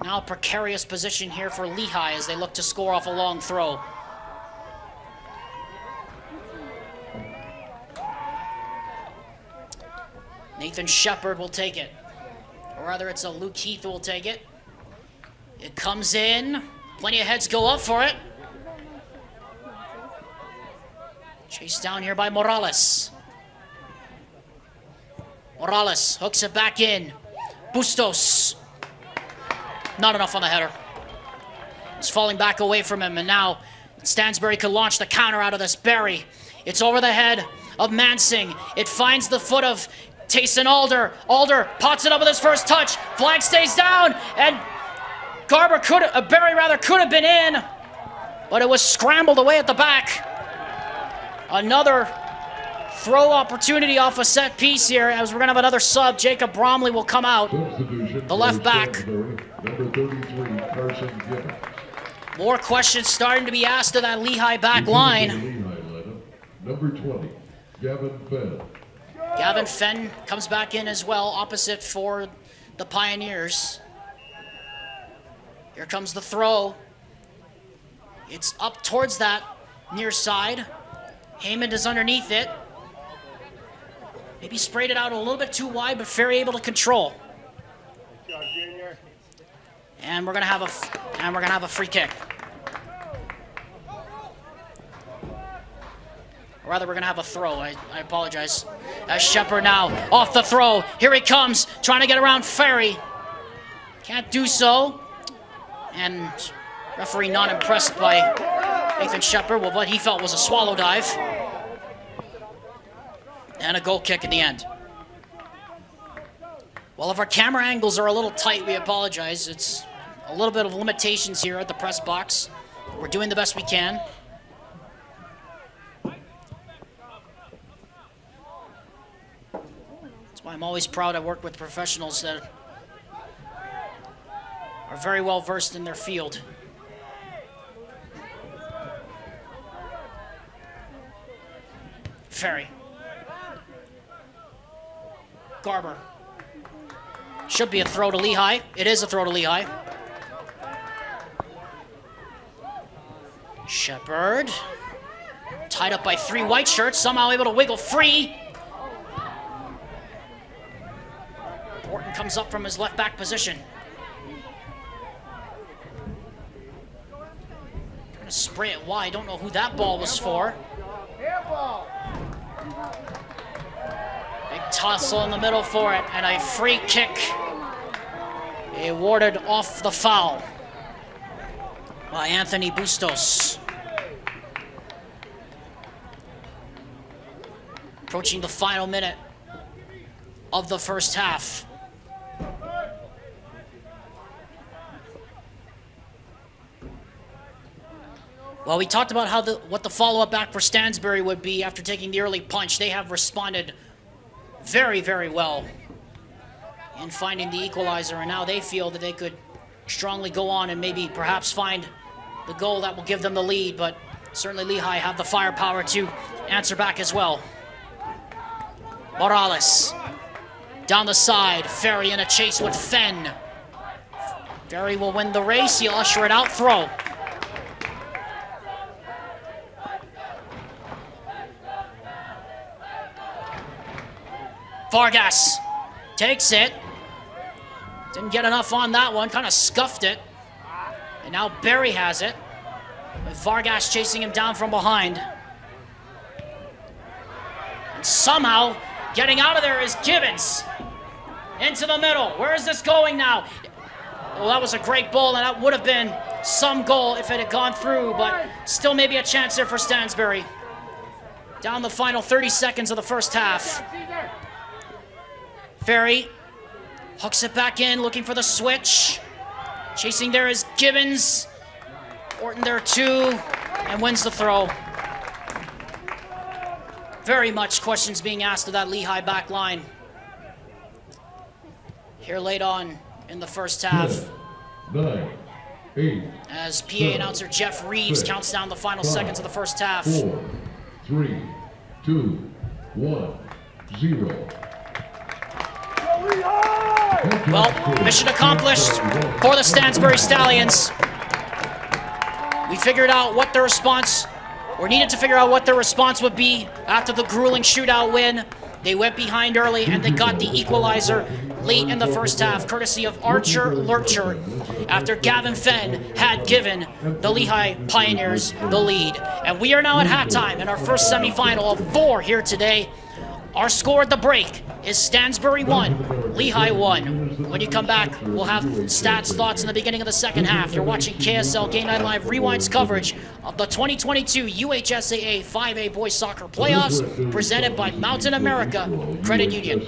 Now a precarious position here for Lehi as they look to score off a long throw. Nathan Shepard will take it. Or rather, it's a Luke Heath who will take it. It comes in. Plenty of heads go up for it. Chased down here by Morales. Morales hooks it back in. Bustos. Not enough on the header. He's falling back away from him, and now Stansbury could launch the counter out of this. Barry. It's over the head of Mansing. It finds the foot of Tayson Alder. Alder pots it up with his first touch. Flag stays down, and Barry could have been in, but it was scrambled away at the back. Another throw opportunity off a set piece here, as we're going to have another sub. Jacob Bromley will come out, the left back. Number 33, Carson Gibbons. More questions starting to be asked of that Lehi back line. Number 20, Gavin Fenn. Gavin Fenn comes back in as well, opposite for the Pioneers. Here comes the throw. It's up towards that near side. Heyman is underneath it. Maybe sprayed it out a little bit too wide, but Ferry able to control. And we're gonna have a free kick. Or rather, we're gonna have a throw. I apologize. As Shepard now off the throw. Here he comes, trying to get around Ferry. Can't do so. And referee not impressed by Nathan Shepard with what he felt was a swallow dive. And a goal kick in the end. Well, if our camera angles are a little tight, we apologize. It's a little bit of limitations here at the press box. We're doing the best we can. That's why I'm always proud I work with professionals that are very well versed in their field. Ferry. Garber. Should be a throw to Lehi. It is a throw to Lehi. Shepard. Tied up by three white shirts, somehow able to wiggle free. Orton comes up from his left back position. Gonna spray it wide. Don't know who that ball was for. Big tussle in the middle for it, and a free kick awarded off the foul by Anthony Bustos. Approaching the final minute of the first half. Well, we talked about what the follow-up back for Stansbury would be after taking the early punch. They have responded very, very well in finding the equalizer, and now they feel that they could strongly go on and maybe perhaps find the goal that will give them the lead, but certainly Lehi have the firepower to answer back as well. Morales down the side. Ferry in a chase with Fenn. Ferry will win the race. He'll usher it out. Throw. Vargas takes it. Didn't get enough on that one. Kind of scuffed it. And now Barry has it, with Vargas chasing him down from behind. And somehow getting out of there is Gibbons. Into the middle. Where is this going now? Well, that was a great ball, and that would have been some goal if it had gone through, but still maybe a chance there for Stansbury. Down the final 30 seconds of the first half. Ferry hooks it back in, looking for the switch. Chasing there is Gibbons. Orton there too, and wins the throw. Very much questions being asked of that Lehi back line. Here late on in the first half. 9, 8, as PA announcer Jeff Reeves counts down the final seconds of the first half. 4, 3, 2, 1, 0. Well, mission accomplished for the Stansbury Stallions. We figured out what their response, or needed to figure out what their response would be after the grueling shootout win. They went behind early, and they got the equalizer late in the first half, courtesy of Archer Lurcher, after Gavin Fenn had given the Lehi Pioneers the lead. And we are now at halftime in our first semifinal of 4 here today. Our score at the break is Stansbury 1, Lehi 1. When you come back, we'll have stats, thoughts in the beginning of the second half. You're watching KSL Game Night Live Rewind's coverage of the 2022 UHSAA 5A Boys Soccer Playoffs, presented by Mountain America Credit Union.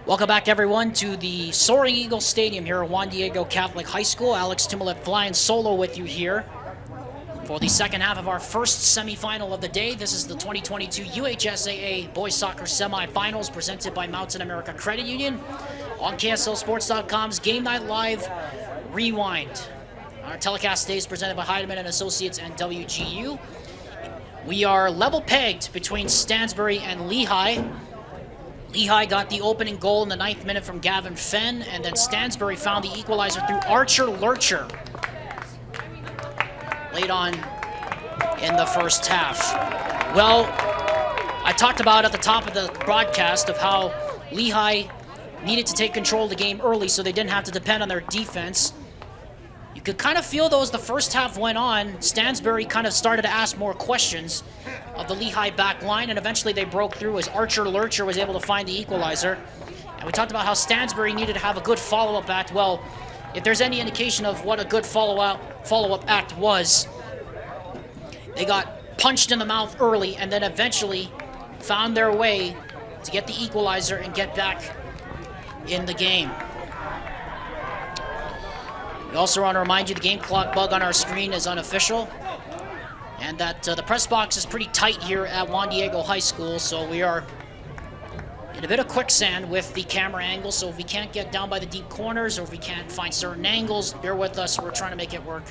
Welcome back, everyone, to the Soaring Eagle Stadium here at Juan Diego Catholic High School. Alex Tumulip flying solo with you here for the second half of our first semifinal of the day. This is the 2022 UHSAA Boys Soccer Semifinals presented by Mountain America Credit Union on KSLSports.com's Game Night Live Rewind. Our telecast today is presented by Heidemann and Associates and WGU. We are level pegged between Stansbury and Lehi. Lehi got the opening goal in the 9th minute from Gavin Fenn, and then Stansbury found the equalizer through Archer Lurcher late on in the first half. Well, I talked about at the top of the broadcast of how Lehi needed to take control of the game early so they didn't have to depend on their defense. You could kind of feel, though, as the first half went on, Stansbury kind of started to ask more questions of the Lehi back line, and eventually they broke through as Archer Lurcher was able to find the equalizer. And we talked about how Stansbury needed to have a good follow-up act. Well, if there's any indication of what a good follow-up act was, they got punched in the mouth early and then eventually found their way to get the equalizer and get back in the game. We also want to remind you the game clock bug on our screen is unofficial, and that the press box is pretty tight here at Juan Diego High School, so we are in a bit of quicksand with the camera angle. So if we can't get down by the deep corners or if we can't find certain angles, bear with us. We're trying to make it work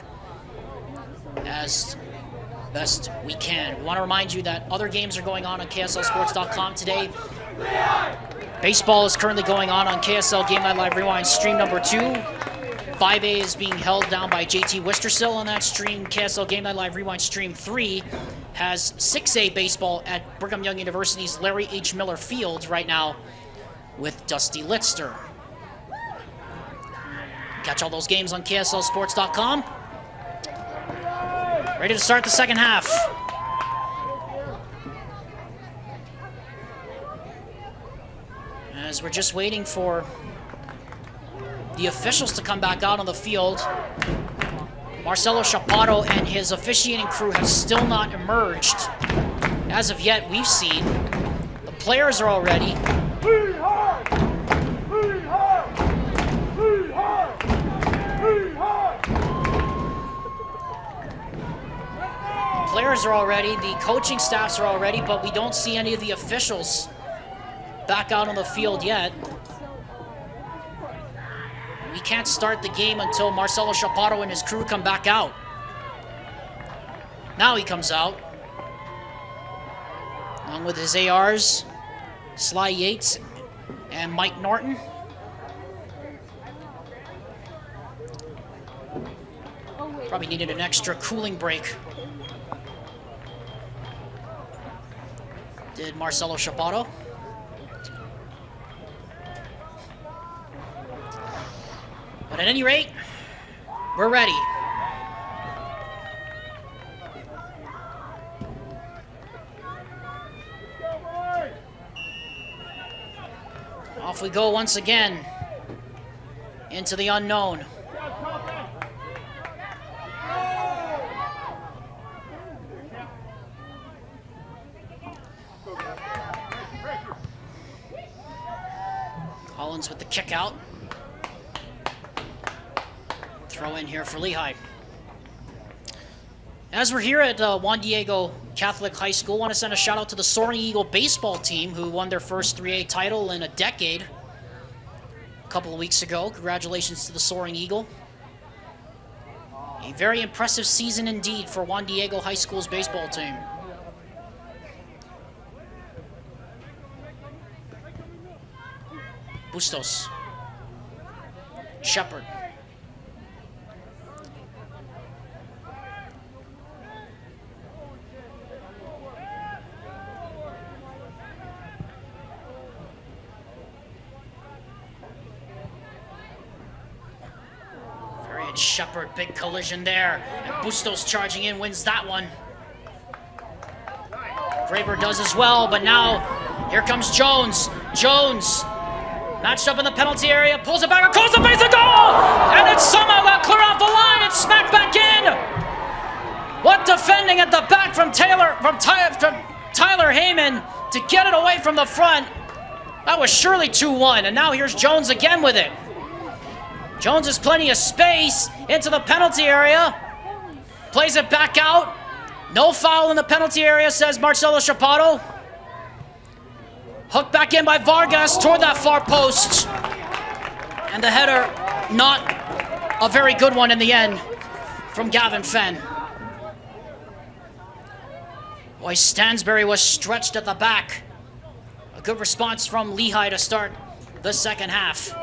as best we can. We want to remind you that other games are going on KSLSports.com today. Baseball is currently going on KSL Game Night Live Rewind stream number 2. 5A is being held down by JT Wistersill on that stream. KSL Game Night Live Rewind stream 3 has 6A baseball at Brigham Young University's Larry H. Miller Field right now with Dusty Litster. Catch all those games on KSLSports.com. Ready to start the second half. As we're just waiting for the officials to come back out on the field, Marcelo Chaparro and his officiating crew have still not emerged. As of yet, we've seen the players are all ready. Players are all ready, the coaching staffs are all ready, but we don't see any of the officials back out on the field yet. We can't start the game until Marcelo Chaparro and his crew come back out. Now he comes out, along with his ARs, Sly Yates and Mike Norton. Probably needed an extra cooling break. Did Marcelo Chaparro. But at any rate, we're ready. Off we go once again into the unknown. Collins with the kick out. Throw in here for Lehi. As we're here at Juan Diego Catholic High School, I want to send a shout out to the Soaring Eagle baseball team who won their first 3A title in a decade a couple of weeks ago. Congratulations to the Soaring Eagle. A very impressive season indeed for Juan Diego High School's baseball team. Bustos. Shepard. And Shepard, big collision there. And Bustos charging in, wins that one. Graber does as well, but now here comes Jones. Jones, matched up in the penalty area, pulls it back across the face of goal! And it somehow got clear off the line and smacked back in! What defending at the back from Tyler Heyman to get it away from the front. That was surely 2-1, and now here's Jones again with it. Jones has plenty of space into the penalty area. Plays it back out. No foul in the penalty area, says Marcelo Chapato. Hooked back in by Vargas toward that far post. And the header, not a very good one in the end from Gavin Fenn. Boy, Stansbury was stretched at the back. A good response from Lehi to start the second half.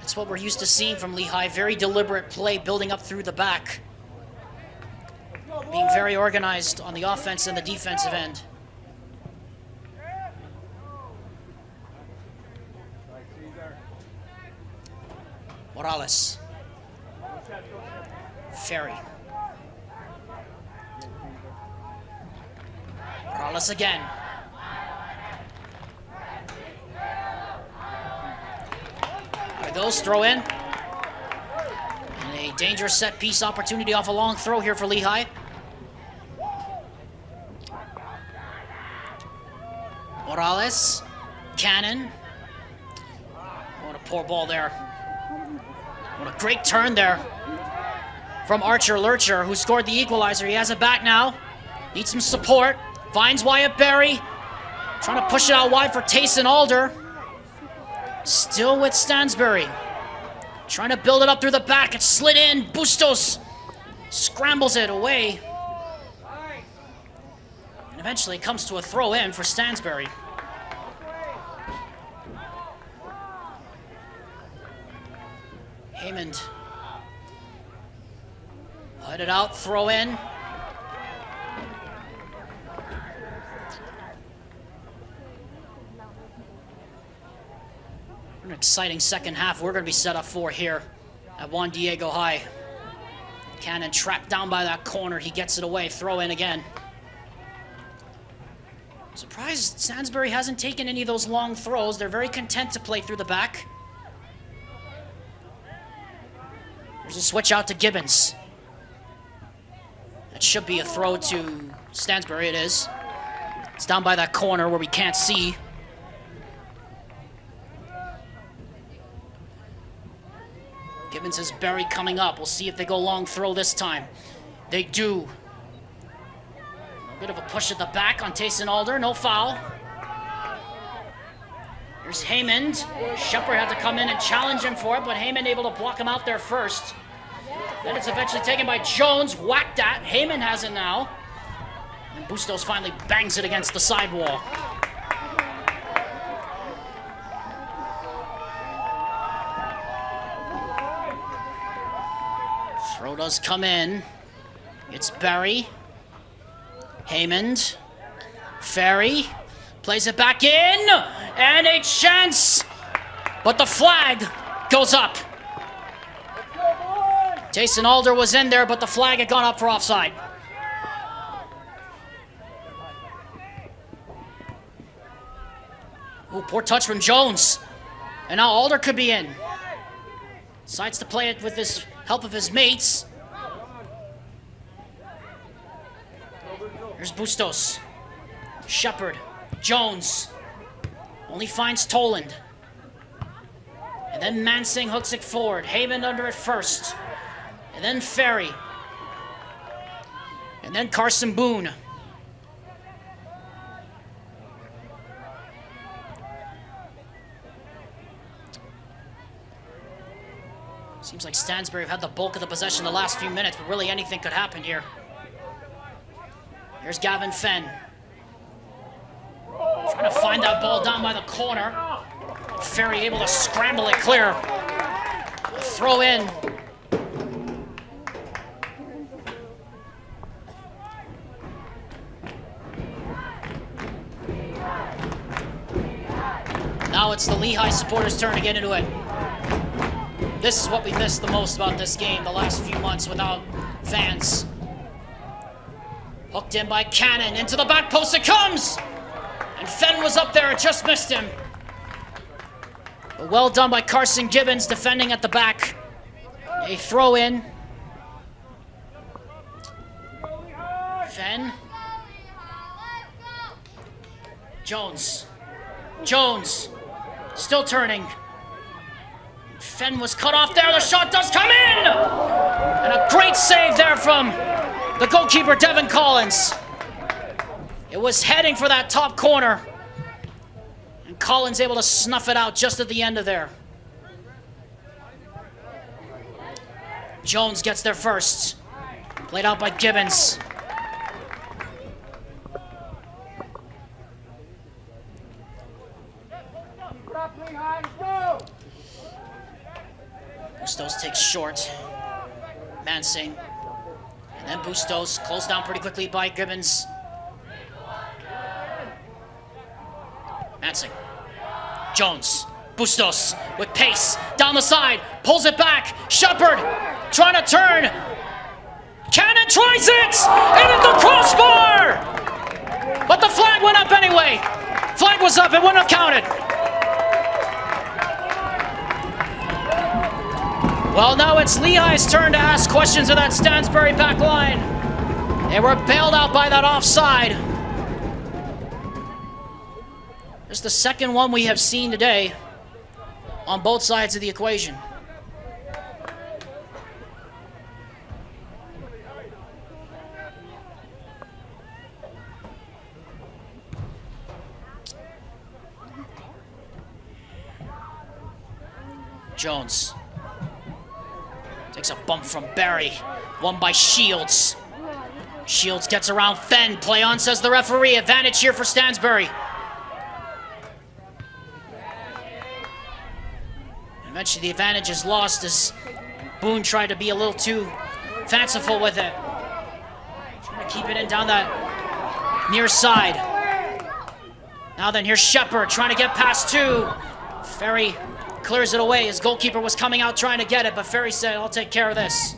That's what we're used to seeing from Lehi. Very deliberate play, building up through the back. Being very organized on the offense and the defensive end. Morales. Ferry. Morales again. There goes, throw in. And a dangerous set piece opportunity off a long throw here for Lehi. Morales. Cannon. What a poor ball there. What a great turn there from Archer Lurcher, who scored the equalizer. He has it back now. Needs some support. Finds Wyatt Berry. Trying to push it out wide for Tayson Alder. Still with Stansbury. Trying to build it up through the back. It's slid in. Bustos scrambles it away. And eventually it comes to a throw in for Stansbury. Haymond. Headed out, throw in. An exciting second half we're going to be set up for here at Juan Diego High. Cannon trapped down by that corner. He gets it away. Throw in again. Surprised Stansbury hasn't taken any of those long throws. They're very content to play through the back. There's a switch out to Gibbons. That should be a throw to Stansbury. It is. It's down by that corner where we can't see. Gibbons has Berry coming up. We'll see if they go long throw this time. They do. A bit of a push at the back on Tayson Alder. No foul. Here's Haymond. Shepard had to come in and challenge him for it, but Haymond able to block him out there first. Then it's eventually taken by Jones. Whacked at. Haymond has it now. And Bustos finally bangs it against the sidewall. Throw does come in. It's Berry. Haymond. Ferry. Plays it back in. And a chance. But the flag goes up. Tayson Alder was in there, but the flag had gone up for offside. Ooh, poor touch from Jones. And now Alder could be in. Decides to play it with his help of his mates. Here's Bustos. Shepard. Jones. Only finds Toland. And then Mansing hooks it forward. Haymond under it first. And then Ferry. And then Carson Boone. Seems like Stansbury have had the bulk of the possession the last few minutes, but really anything could happen here. Here's Gavin Fenn. Trying to find that ball down by the corner. Ferry able to scramble it clear. A throw in. Now it's the Lehi supporters' turn to get into it. This is what we missed the most about this game the last few months without fans. Hooked in by Cannon, into the back post it comes! And Fenn was up there and just missed him. But well done by Carson Gibbons defending at the back. A throw in. Fenn. Jones. Jones. Still turning. Fenn was cut off there. The shot does come in! And a great save there from the goalkeeper, Devin Collins. It was heading for that top corner. And Collins able to snuff it out just at the end of there. Jones gets there first. Played out by Gibbons. Bustos takes short. Mansing. And then Bustos closed down pretty quickly by Gibbons. Mansing. Jones. Bustos with pace. Down the side. Pulls it back. Shepard trying to turn. Cannon tries it! Into the crossbar! But the flag went up anyway. Flag was up. It wouldn't have counted. Well, now it's Lehi's turn to ask questions of that Stansbury back line. They were bailed out by that offside. It's the second one we have seen today on both sides of the equation. Jones. Takes a bump from Barry. Won by Shields. Shields gets around Fenn. Play on, says the referee. Advantage here for Stansbury. Eventually the advantage is lost as Boone tried to be a little too fanciful with it. Trying to keep it in down that near side. Now then, here's Shepard trying to get past two. Ferry clears it away. His goalkeeper was coming out trying to get it, but Ferry said, I'll take care of this.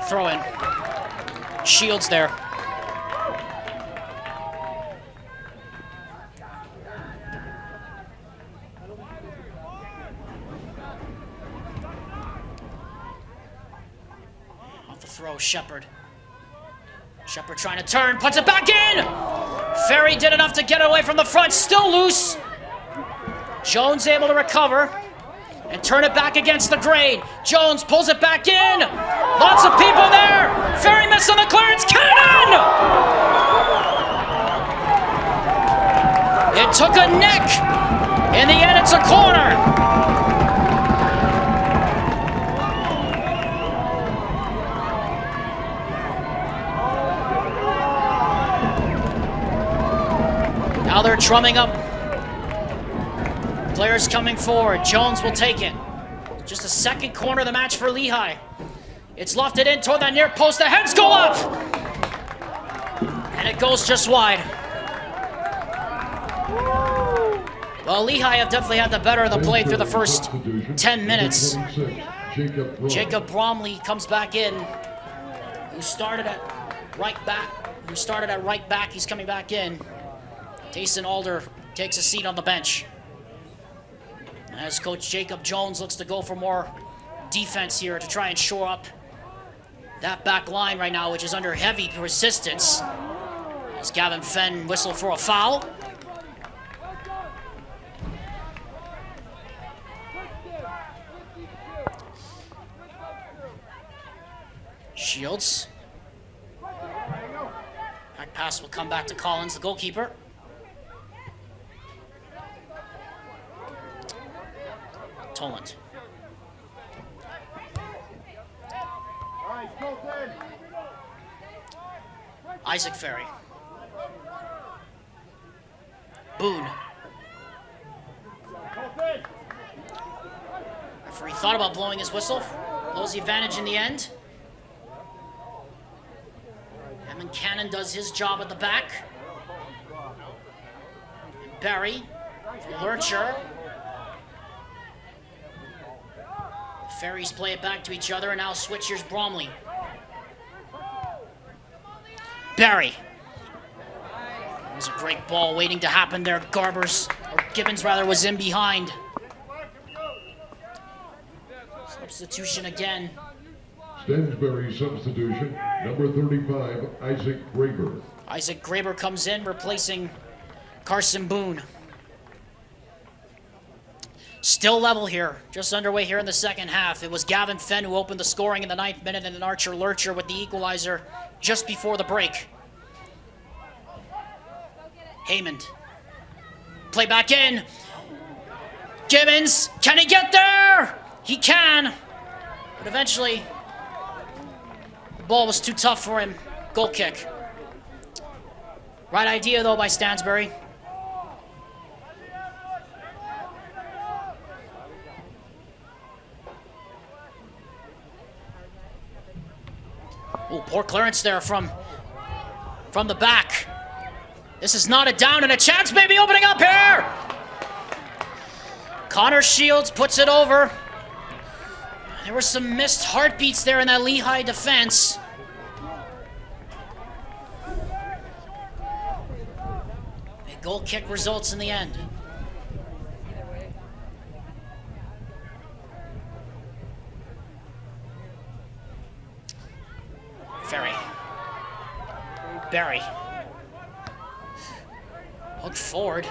Throw in. Shields there. Off the throw, Shepard. Shepard trying to turn, puts it back in! Ferry did enough to get it away from the front, still loose. Jones able to recover and turn it back against the grain. Jones pulls it back in. Lots of people there. Ferry missing the clearance. Cannon! It took a neck. In the end, it's a corner. Now they're drumming up. Players coming forward. Jones will take it. Just a second corner of the match for Lehi. It's lofted in toward that near post. The heads go up! And it goes just wide. Well, Lehi have definitely had the better of the play through the first 10 minutes. Jacob Bromley comes back in, who started at right back. He's coming back in. Tayson Alder takes a seat on the bench. As Coach Jacob Jones looks to go for more defense here to try and shore up that back line right now, which is under heavy resistance. As Gavin Fenn whistled for a foul. Shields. Back pass will come back to Collins, the goalkeeper. Toland. Isaac Ferry. Boone. Referee thought about blowing his whistle. Blows the advantage in the end. Evan Cannon does his job at the back. Barry. Lurcher. Ferries play it back to each other, and now switch. Here's Bromley. Barry. It was a great ball waiting to happen there. Gibbons rather, was in behind. Substitution again. Stansbury substitution, number 35, Isaac Graber. Isaac Graber comes in, replacing Carson Boone. Still level here, just underway here in the second half. It was Gavin Fenn who opened the scoring in the 9th minute, and then Archer Lurcher with the equalizer just before the break. Haymond. Play back in. Gibbons, can he get there? He can, but eventually the ball was too tough for him. Goal kick. Right idea though by Stansbury. Oh, poor clearance there from the back. This is not a down, and a chance maybe opening up here. Connor Shields puts it over. There were some missed heartbeats there in that Lehi defense. A goal kick results in the end. Ferry. Barry. Hooked forward.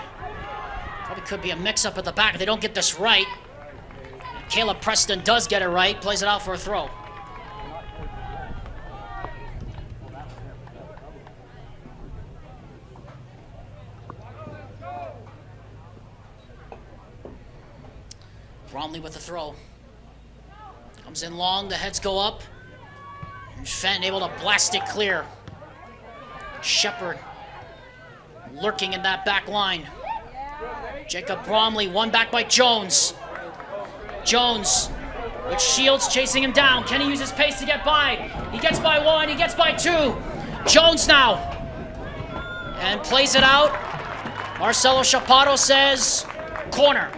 Probably could be a mix-up at the back if they don't get this right. And Caleb Preston does get it right. Plays it out for a throw. Bromley with the throw. Comes in long, the heads go up. And Fenn able to blast it clear. Shepard lurking in that back line. Jacob Bromley, one back by Jones. Jones with Shields chasing him down. Can he use his pace to get by? He gets by one, he gets by two. Jones now. And plays it out. Marcelo Chaparro says, corner.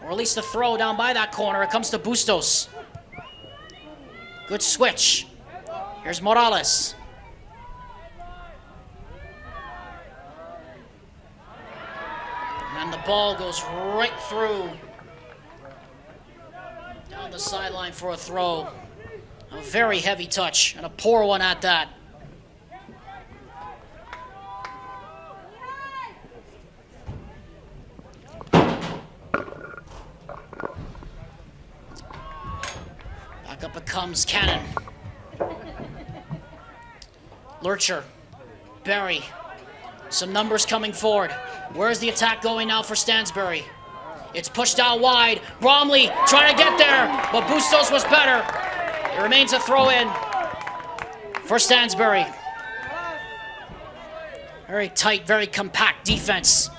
Or at least the throw down by that corner. It comes to Bustos. Good switch. Here's Morales. And the ball goes right through. Down the sideline for a throw. A very heavy touch, and a poor one at that. Back up it comes Cannon. Lurcher. Barry. Some numbers coming forward. Where's the attack going now for Stansbury? It's pushed out wide. Bromley trying to get there, but Bustos was better. It remains a throw in for Stansbury. Very tight, very compact defense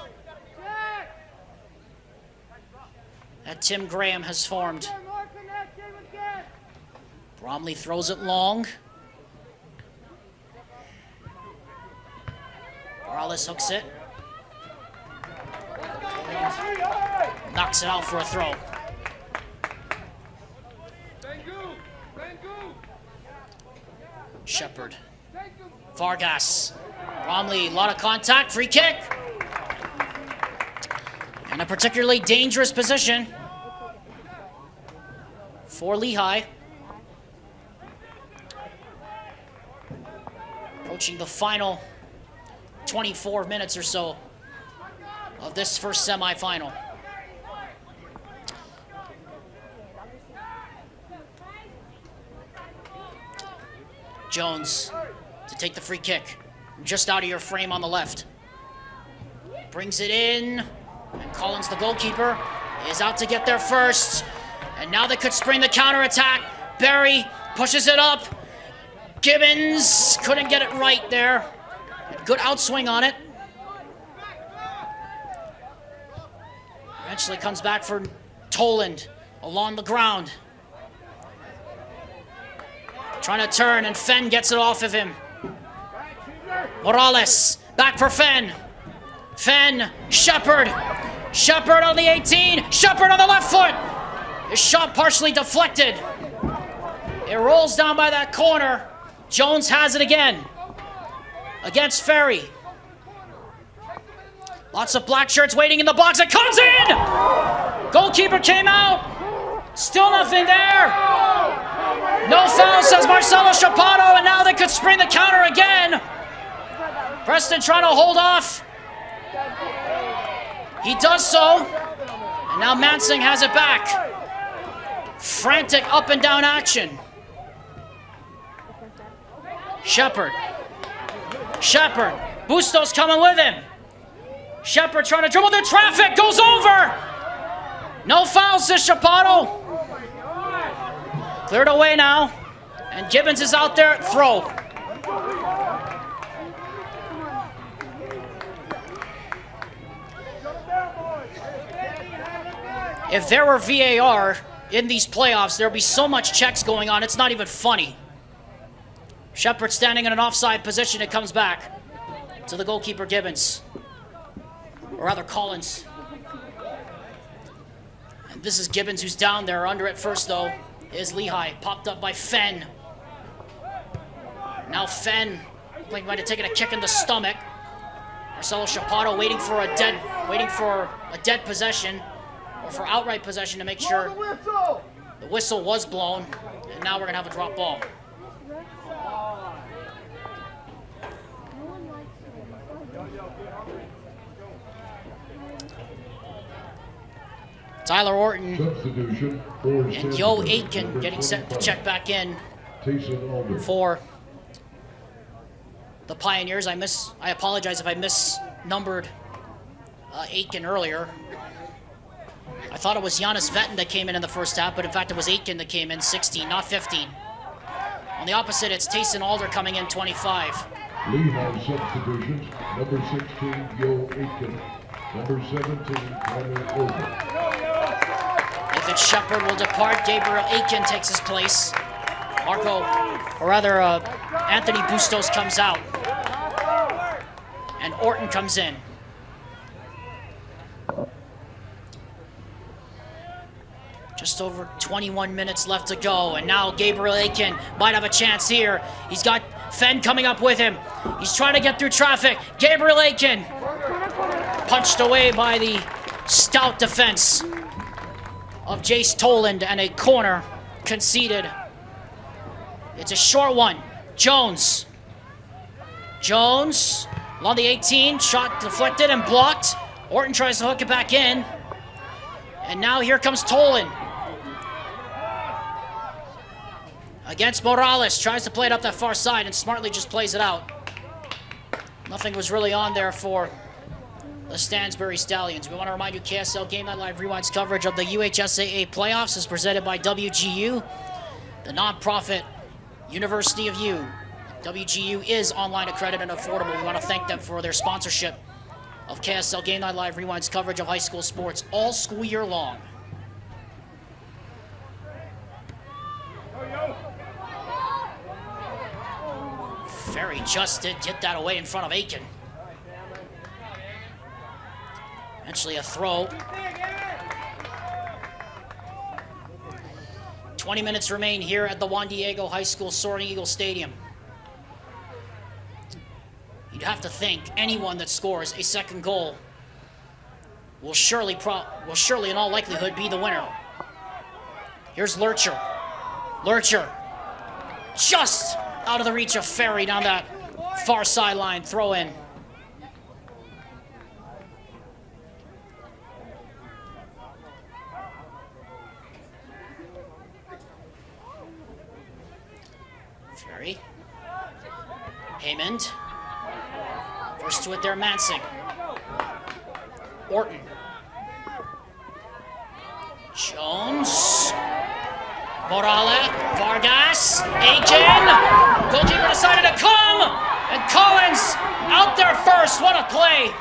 that Tim Graham has formed. Bromley throws it long. Morales hooks it. Knocks it out for a throw. Shepard. Vargas. Bromley, a lot of contact. Free kick. And a particularly dangerous position for Lehi. Approaching the final 24 minutes or so of this first semifinal. Jones to take the free kick. Just out of your frame on the left. Brings it in. And Collins, the goalkeeper, is out to get there first. And now they could spring the counterattack. Barry pushes it up. Gibbons couldn't get it right there. Good outswing on it. Eventually comes back for Toland along the ground. Trying to turn, and Fenn gets it off of him. Morales, back for Fenn. Fenn, Shepard. Shepard on the 18. Shepard on the left foot. His shot partially deflected. It rolls down by that corner. Jones has it again against Ferry. Lots of black shirts waiting in the box. It comes in! Goalkeeper came out. Still nothing there. No foul, says Marcelo Chapato, and now they could spring the counter again. Preston trying to hold off. He does so. And now Mansing has it back. Frantic up and down action. Shepard. Shepard. Bustos coming with him. Shepard trying to dribble through traffic. Goes over. No foul, says Chapato. Cleared away now. And Gibbons is out there. Throw. If there were VAR in these playoffs, there'd be so much checks going on, it's not even funny. Shepard standing in an offside position, it comes back to the goalkeeper Gibbons. Or rather Collins. And this is Gibbons who's down there. Under it first though is Lehi, popped up by Fenn. Now Fenn, like might have taken a kick in the stomach. Marcelo Chapato waiting for a dead possession. Or for outright possession to make sure the whistle was blown, and now we're gonna have a drop ball. Tyler Orton and Yo Aitken getting set to check back in for the Pioneers. I apologize if I misnumbered Aitken earlier. I thought it was Giannis Vettin that came in the first half, but in fact it was Aitken that came in 16, not 15. On the opposite, it's Tayson Alder coming in 25. Lehi substitutions, number 16, Yo Aitken. Number 17, Tyler Orton. Nathan Shepard will depart. Gabriel Aitken takes his place. Anthony Bustos comes out. And Orton comes in. Just over 21 minutes left to go, and now Gabriel Aitken might have a chance here. He's got Fenn coming up with him. He's trying to get through traffic. Gabriel Aitken punched away by the stout defense of Jace Toland, and a corner conceded. It's a short one. Jones along the 18, shot deflected and blocked. Orton tries to hook it back in. And now here comes Toland. Against Morales, tries to play it up that far side and smartly just plays it out. Nothing was really on there for the Stansbury Stallions. We want to remind you KSL Game Night Live Rewind's coverage of the UHSAA playoffs is presented by WGU, the nonprofit University of U. WGU is online accredited and affordable. We want to thank them for their sponsorship of KSL Game Night Live Rewind's coverage of high school sports all school year long. Ferry just did get that away in front of Aitken. Eventually a throw. 20 minutes remain here at the Juan Diego High School Soaring Eagle Stadium. You'd have to think anyone that scores a second goal will surely in all likelihood be the winner. Here's Lurcher. Lurcher just out of the reach of Ferry down that far sideline. Throw in. Ferry. Haymond. First to it there, Mansing. Orton. Jones. Morales. Vargas. Aiken. Goalkeeper decided to come. And Collins out there first. What a play.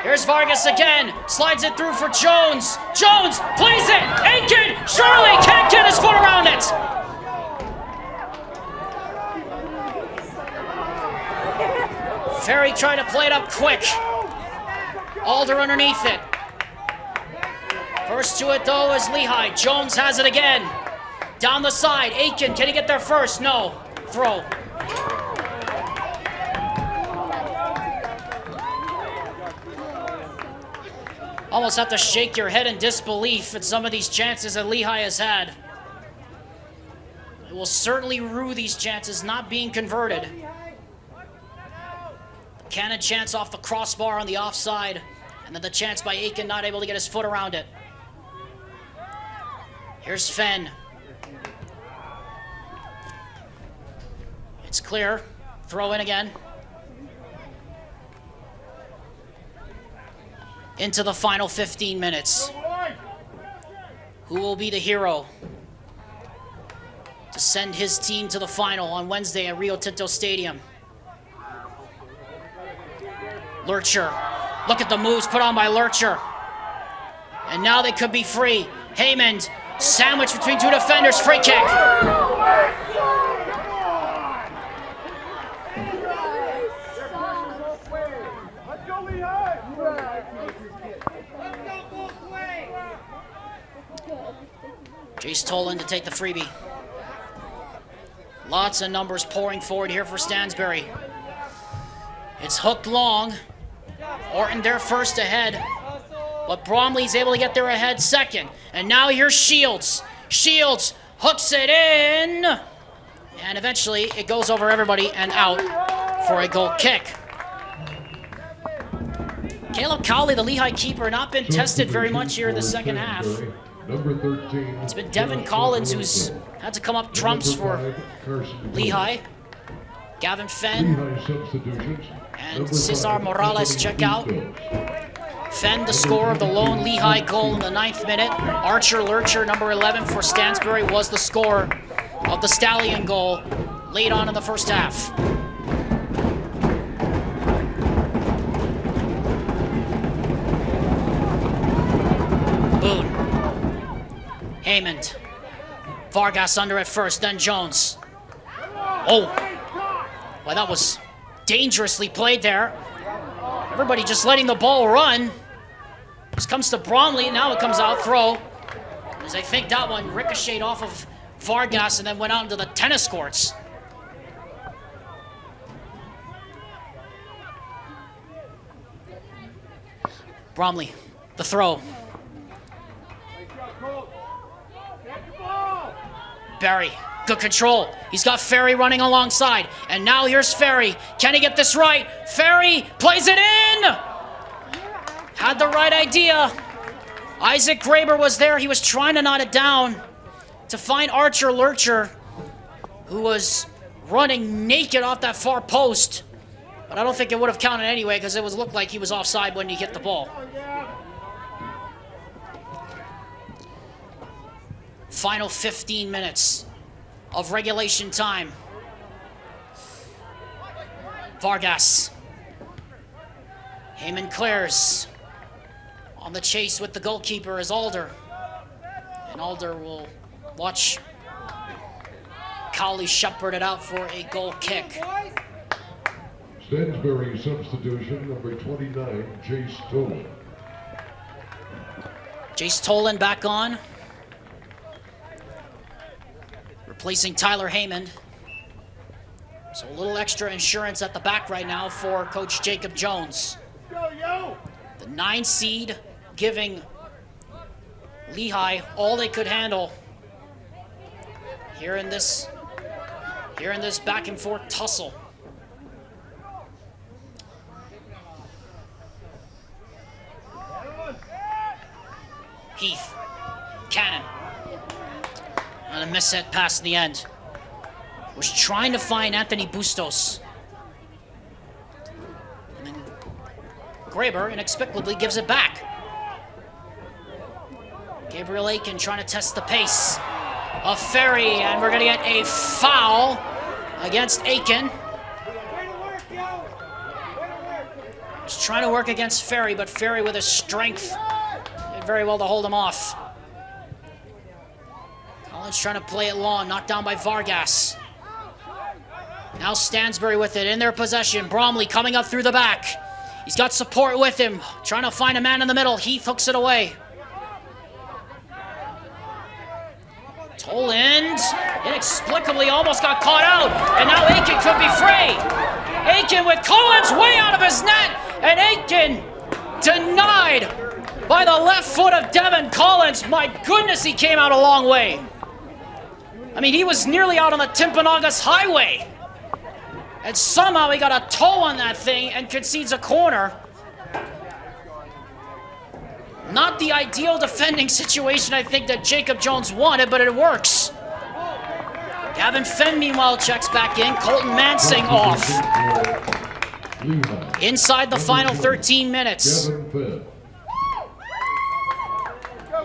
Here's Vargas again. Slides it through for Jones. Jones plays it. Aiken surely can't get his foot around it. Ferry trying to play it up quick. Alder underneath it. First to it though is Lehi. Jones has it again. Down the side. Aiken, can he get there first? No. Throw. Almost have to shake your head in disbelief at some of these chances that Lehi has had. It will certainly rue these chances not being converted. Cannon chance off the crossbar on the offside, and then the chance by Aiken not able to get his foot around it. Here's Fenn. It's clear. Throw in again. Into the final 15 minutes. Who will be the hero to send his team to the final on Wednesday at Rio Tinto Stadium? Lurcher. Look at the moves put on by Lurcher. And now they could be free. Haymond, sandwiched between two defenders, free kick. Jace Tolan to take the freebie. Lots of numbers pouring forward here for Stansbury. It's hooked long. Orton there first ahead. But Bromley's able to get there ahead second. And now here's Shields. Shields hooks it in. And eventually it goes over everybody and out for a goal kick. Caleb Cowley, the Lehi keeper, not been tested very much here in the second half. Number 13. It's been Devin Collins who's had to come up trumps for Lehi. Gavin Fenn and Cesar Morales check out. Fenn, the scorer of the lone Lehi goal in the 9th minute. Archer Lurcher, number 11 for Stansbury, was the scorer of the Stallion goal late on in the first half. Boone. Haymond. Vargas under at first, then Jones. Oh. Well, that was dangerously played there. Everybody just letting the ball run. This comes to Bromley, now it comes out, throw. As I think that one ricocheted off of Vargas and then went out into the tennis courts. Bromley, the throw. Barry, good control. He's got Ferry running alongside. And now here's Ferry. Can he get this right? Ferry plays it in! Had the right idea. Isaac Graber was there. He was trying to knot it down to find Archer Lurcher, who was running naked off that far post. But I don't think it would have counted anyway because it looked like he was offside when he hit the ball. Final 15 minutes of regulation time. Vargas. Heyman clears. On the chase with the goalkeeper is Alder. And Alder will watch Cowley shepherd it out for a goal kick. Stansbury substitution, number 29, Jace Tolan. Jace Tolan back on. Replacing Tyler Haymond. So a little extra insurance at the back right now for Coach Jacob Jones. The 9 seed giving Lehi all they could handle here in this back and forth tussle. Heath, Cannon, and a misset pass in the end. Was trying to find Anthony Bustos. And then Graber inexplicably gives it back. Gabriel Aiken trying to test the pace of Ferry, and we're going to get a foul against Aiken. He's trying to work against Ferry, but Ferry with his strength did very well to hold him off. Collins trying to play it long, knocked down by Vargas. Now Stansbury with it in their possession. Bromley coming up through the back. He's got support with him, trying to find a man in the middle. Heath hooks it away. Toland inexplicably almost got caught out, and now Aiken could be free. Aiken with Collins way out of his net, and Aiken denied by the left foot of Devin Collins. My goodness, he came out a long way. I mean, he was nearly out on the Timpanogos Highway, and somehow he got a toe on that thing and concedes a corner. Not the ideal defending situation, I think, that Jacob Jones wanted, but it works. Gavin Fenn, meanwhile, checks back in. Colton Mansing off. Inside the final 13 minutes. And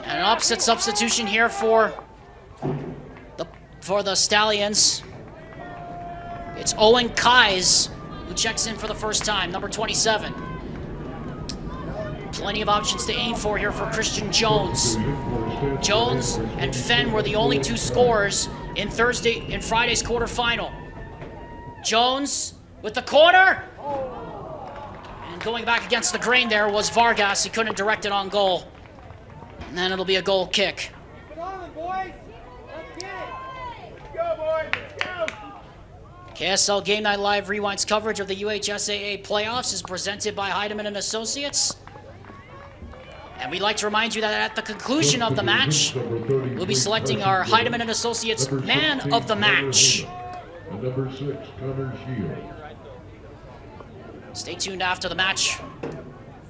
an opposite substitution here for the Stallions. It's Owen Kais who checks in for the first time, number 27. Plenty of options to aim for here for Christian Jones. Jones and Fenn were the only two scorers in Friday's quarterfinal. Jones with the corner. And going back against the grain there was Vargas. He couldn't direct it on goal. And then it'll be a goal kick. KSL Game Night Live Rewind's coverage of the UHSAA playoffs is presented by Heidemann and Associates. And we'd like to remind you that at the conclusion of the match, we'll be selecting our Heidemann and Associates Man of the Match. And number 6, Connor Shield. Stay tuned after the match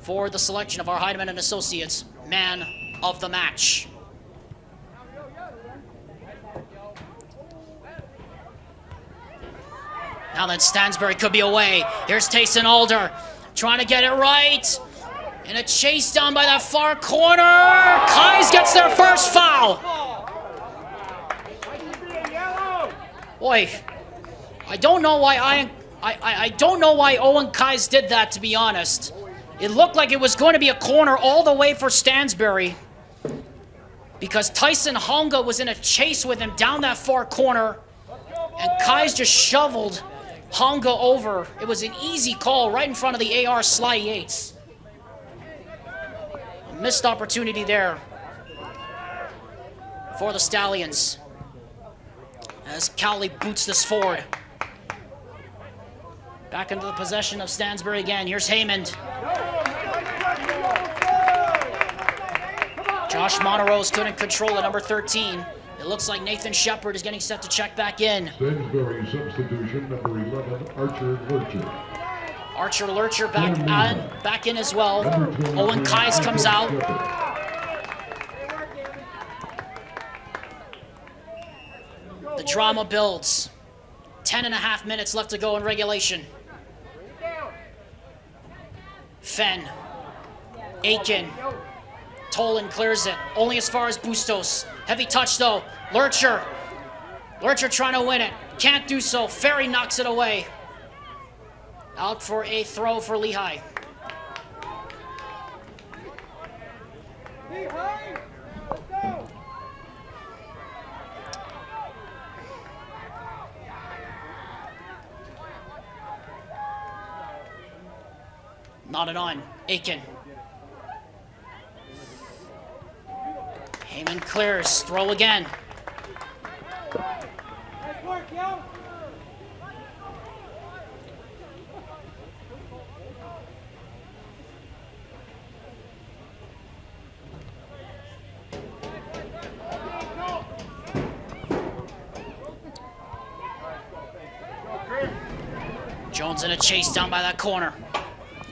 for the selection of our Heidemann and Associates Man of the Match. Now then, Stansbury could be away. Here's Tayson Alder trying to get it right. And a chase down by that far corner. Kais gets their first foul. Boy, I don't know why I don't know why Owen Kais did that, to be honest. It looked like it was going to be a corner all the way for Stansbury, because Tyson Honga was in a chase with him down that far corner, and Kais just shoveled Honga over. It was an easy call right in front of the AR Sly Yates. Missed opportunity there for the Stallions as Cowley boots this forward. Back into the possession of Stansbury again. Here's Haymond. Josh Monterose couldn't control it, number 13. It looks like Nathan Shepard is getting set to check back in. Stansbury substitution, number 11, Archer Lurcher. Archer Lurcher back in as well. Owen Kais comes out. The drama builds. 10.5 minutes left to go in regulation. Fenn. Aiken. Tolan clears it. Only as far as Bustos. Heavy touch though. Lurcher. Lurcher trying to win it. Can't do so. Ferry knocks it away. Out for a throw for Lehi. Nodded on. Aiken. Heyman clears. Throw again. Jones in a chase down by that corner.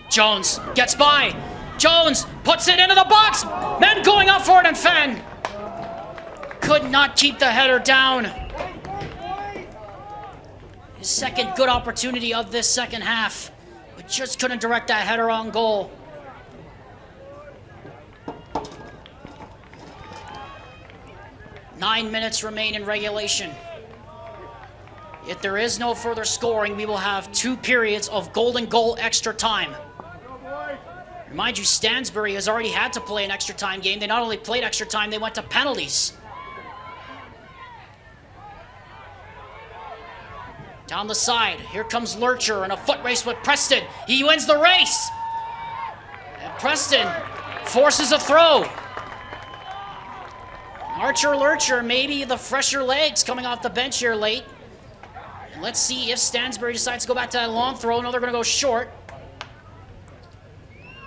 Jones gets by. Jones puts it into the box. Men going up for it, and Fenn could not keep the header down. His second good opportunity of this second half, but just couldn't direct that header on goal. 9 minutes remain in regulation. If there is no further scoring, we will have 2 periods of golden goal extra time. Remind you, Stansbury has already had to play an extra time game. They not only played extra time, they went to penalties. Down the side, here comes Lurcher in a foot race with Preston. He wins the race. And Preston forces a throw. Archer Lurcher, maybe the fresher legs coming off the bench here late. And let's see if Stansbury decides to go back to that long throw. No, they're going to go short.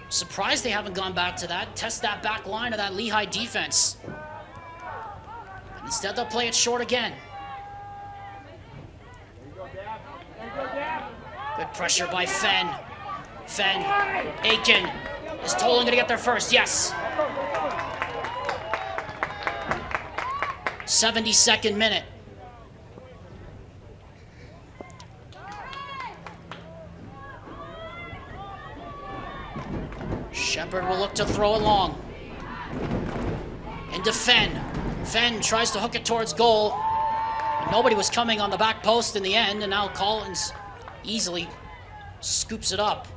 Surprised they haven't gone back to that. Test that back line of that Lehi defense. And instead, they'll play it short again. Good pressure by Fenn. Fenn. Aiken. Is Tolan going to get there first? Yes. 72nd minute. Shepard will look to throw it long. Into Fenn. Fenn tries to hook it towards goal. Nobody was coming on the back post in the end, and now Collins easily scoops it up.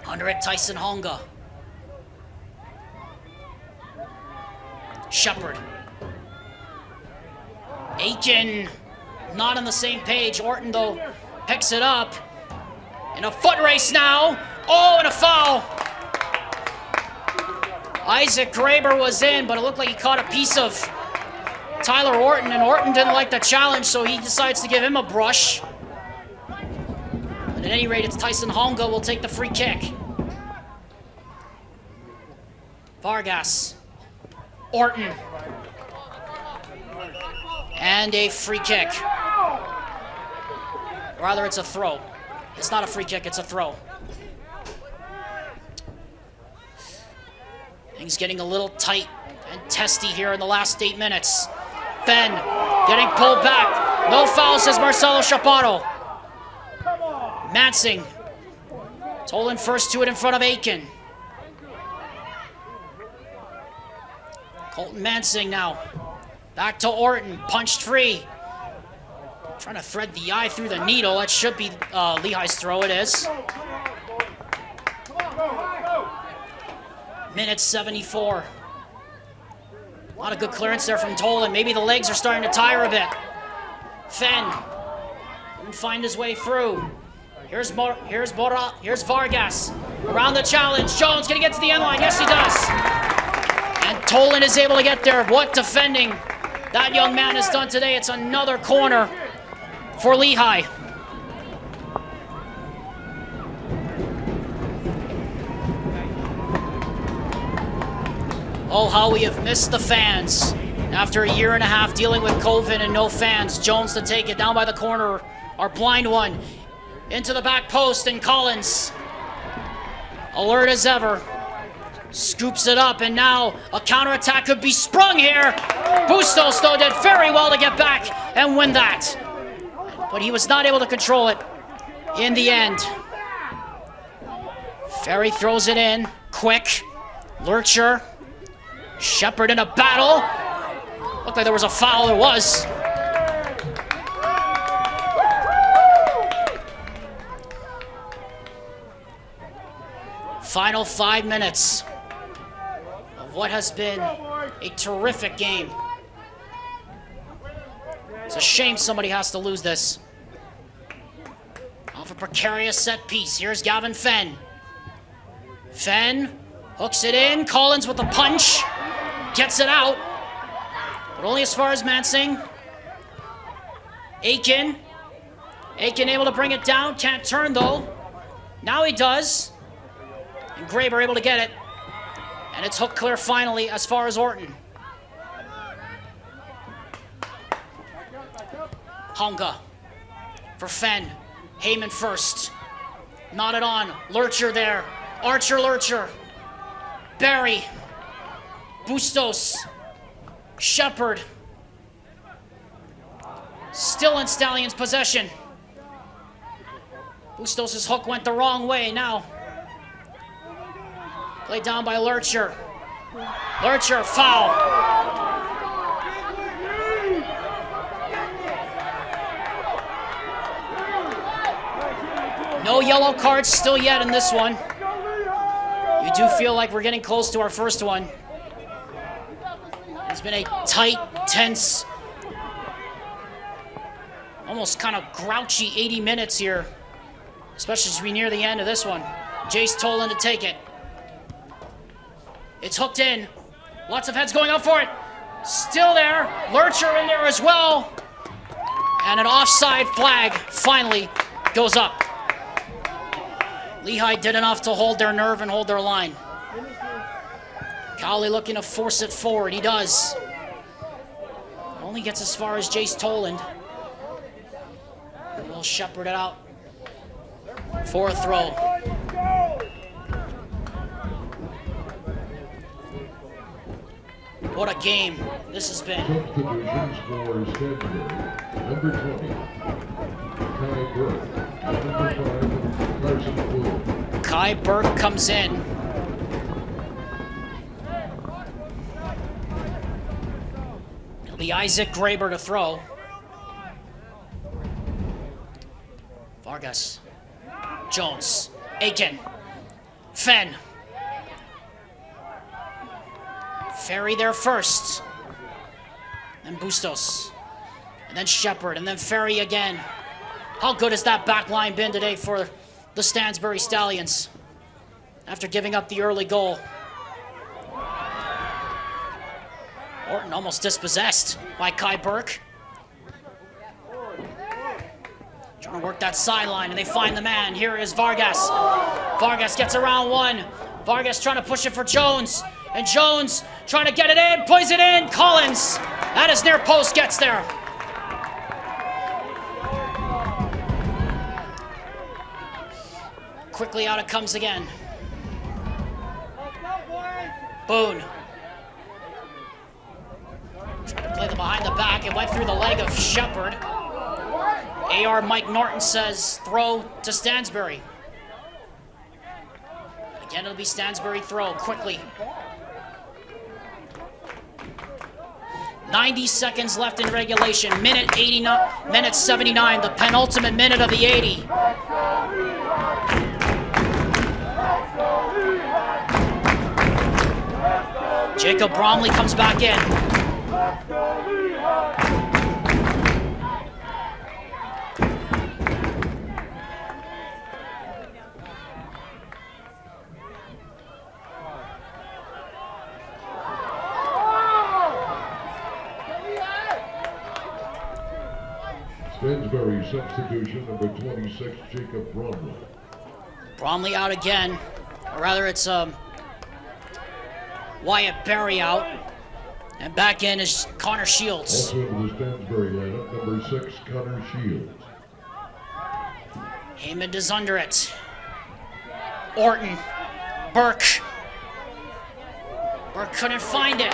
Under it, Tyson Honga. Shepard. Aiken, not on the same page. Orton, though, picks it up. In a foot race now. Oh, and a foul. Isaac Graber was in, but it looked like he caught a piece of Tyler Orton, and Orton didn't like the challenge, so he decides to give him a brush. But at any rate, it's Tyson Honga will take the free kick. Vargas. Orton. And a free kick. Rather, it's a throw. It's not a free kick, it's a throw. Things getting a little tight and testy here in the last 8 minutes. Fenn getting pulled back. No foul, says Marcelo Chaparro. Mansing. Tolan first to it in front of Aiken. Colton Mansing now. Back to Orton. Punched free. Trying to thread the eye through the needle. That should be Lehi's throw. It is. Minute 74. A lot of good clearance there from Tolan. Maybe the legs are starting to tire a bit. Fenn couldn't find his way through. Here's Vargas. Around the challenge. Jones gonna get to the end line. Yes, he does. And Tolan is able to get there. What defending that young man has done today. It's another corner for Lehi. Oh, how we have missed the fans. After a year and a half dealing with COVID and no fans, Jones to take it down by the corner. Our blind one into the back post, and Collins, alert as ever, scoops it up, and now a counterattack could be sprung here. Bustos, though, did very well to get back and win that. But he was not able to control it in the end. Ferry throws it in, quick. Lurcher. Shepard in a battle. Looked like there was a foul. There was. Final 5 minutes of what has been a terrific game. It's a shame somebody has to lose this. Off a precarious set piece. Here's Gavin Fenn. Fenn hooks it in. Collins with a punch. Gets it out. But only as far as Mansing. Aiken. Aiken able to bring it down. Can't turn though. Now he does. And Graber able to get it. And it's hooked clear finally as far as Orton. Honga for Fenn. Heyman first. Knotted on. Lurcher there. Archer Lurcher. Barry. Bustos. Shepard. Still in Stallions' possession. Bustos' hook went the wrong way now. Played down by Lurcher. Lurcher, foul. No yellow cards still yet in this one. You do feel like we're getting close to our first one. It's been a tight, tense, almost kind of grouchy 80 minutes here, especially as we near the end of this one. Jace Tolan to take it. It's hooked in. Lots of heads going up for it. Still there. Lurcher in there as well. And an offside flag finally goes up. Lehi did enough to hold their nerve and hold their line. Cowley looking to force it forward. He does. Only gets as far as Jace Toland. We'll shepherd it out for a throw. What a game this has been. Substitutions for Stansbury. Number 20, Kai Burke. Number 5, Carson Blue. Kai Burke comes in. It'll be Isaac Graber to throw. Vargas. Jones. Aiken. Fenn. Ferry there first. And Bustos. And then Shepard. And then Ferry again. How good has that back line been today for the Stansbury Stallions after giving up the early goal? Orton almost dispossessed by Kai Burke. Trying to work that sideline, and they find the man. Here is Vargas. Vargas gets around one. Vargas trying to push it for Jones. And Jones trying to get it in, plays it in. Collins at his near post gets there. Quickly out it comes again. Boone. Trying to play the behind the back. It went through the leg of Shepard. AR Mike Norton says throw to Stansbury. Again, it'll be Stansbury throw quickly. 90 seconds left in regulation. Minute 79, the penultimate minute of the 80. Jacob Bromley comes back in. Stansbury substitution, number 26, Jacob Bromley. Bromley out again. Or rather, it's Wyatt Berry out. And back in is Connor Shields. Also into the Stansbury lineup, number 6, Connor Shields. Haymond is under it. Orton. Burke. Burke couldn't find it.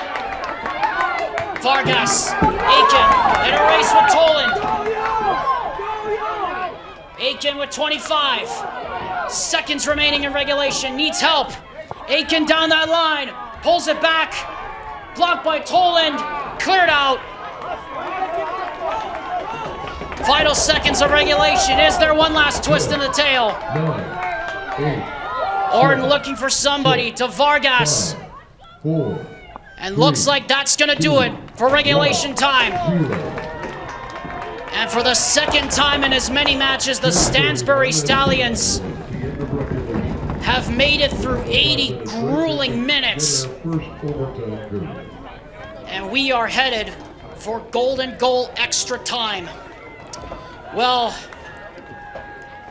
Vargas. Aiken. In a race with Toland. Aiken with 25. Seconds remaining in regulation. Needs help. Aiken down that line. Pulls it back. Blocked by Toland. Cleared out. Final seconds of regulation. Is there one last twist in the tail? 9, 8, Orton looking for somebody to Vargas. 5, 4, And looks like that's going to do it for regulation time. 0. And for the second time in as many matches, the Stansbury Stallions have made it through 80 grueling minutes. And we are headed for golden goal extra time. Well,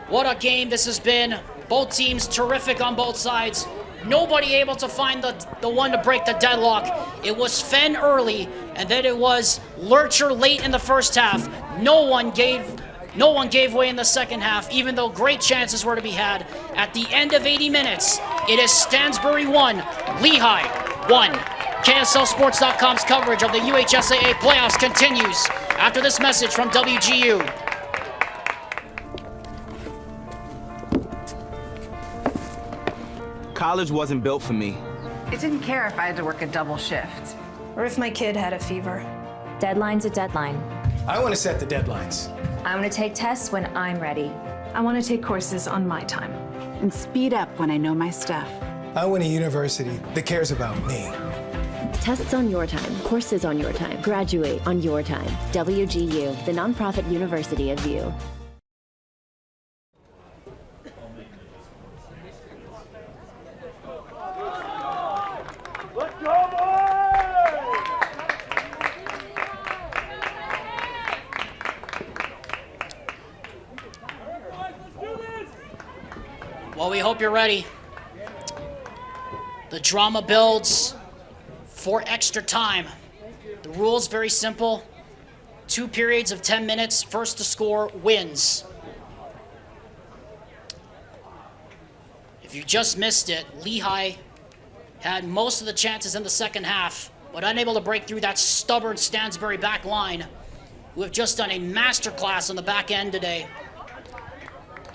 what a game this has been. Both teams terrific on both sides. Nobody able to find the one to break the deadlock. It was Fenn early, and then it was Lurcher late in the first half. No one gave way in the second half, even though great chances were to be had. At the end of 80 minutes, it is Stansbury 1, Lehi 1. KSLSports.com's coverage of the UHSAA playoffs continues after this message from WGU. College wasn't built for me. I didn't care if I had to work a double shift. Or if my kid had a fever. Deadline's a deadline. I want to set the deadlines. I want to take tests when I'm ready. I want to take courses on my time. And speed up when I know my stuff. I want a university that cares about me. Tests on your time, courses on your time, graduate on your time. WGU, the nonprofit university of you. Well, we hope you're ready. The drama builds for extra time. The rules very simple. 2 periods of 10 minutes. First to score wins. If you just missed it, Lehi had most of the chances in the second half, but unable to break through that stubborn Stansbury back line, who have just done a masterclass on the back end today.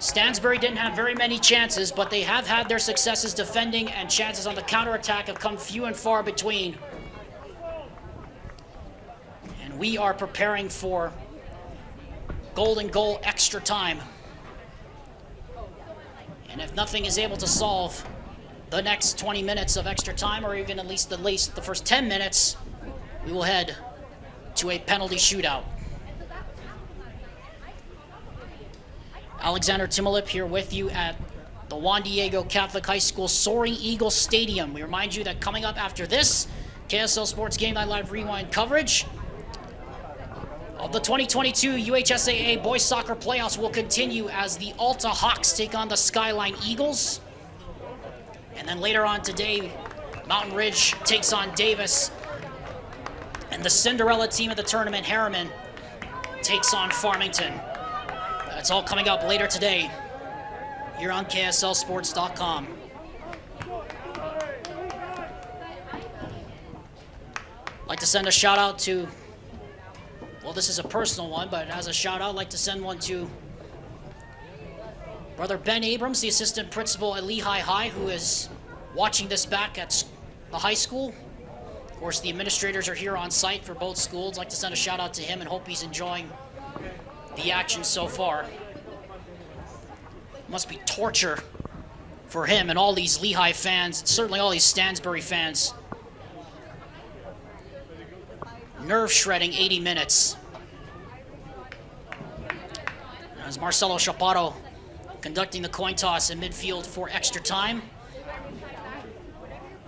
Stansbury didn't have very many chances, but they have had their successes defending, and chances on the counterattack have come few and far between. And we are preparing for golden goal extra time. And if nothing is able to solve the next 20 minutes of extra time, or even at least the first 10 minutes, we will head to a penalty shootout. Alexander Timolip here with you at the Juan Diego Catholic High School Soaring Eagle Stadium. We remind you that coming up after this, KSL Sports Game Night Live Rewind coverage of the 2022 UHSAA Boys Soccer Playoffs will continue as the Alta Hawks take on the Skyline Eagles. And then later on today, Mountain Ridge takes on Davis. And the Cinderella team of the tournament, Harriman, takes on Farmington. That's all coming up later today here on KSLSports.com. I'd like to send a shout out to, well, this is a personal one, but as a shout out, I'd like to send one to Brother Ben Abrams, the assistant principal at Lehi High, who is watching this back at the high school. Of course, the administrators are here on site for both schools. I'd like to send a shout out to him and hope he's enjoying the action so far. Must be torture for him and all these Lehi fans, and certainly all these Stansbury fans. Nerve-shredding 80 minutes. As Marcelo Chaparro conducting the coin toss in midfield for extra time.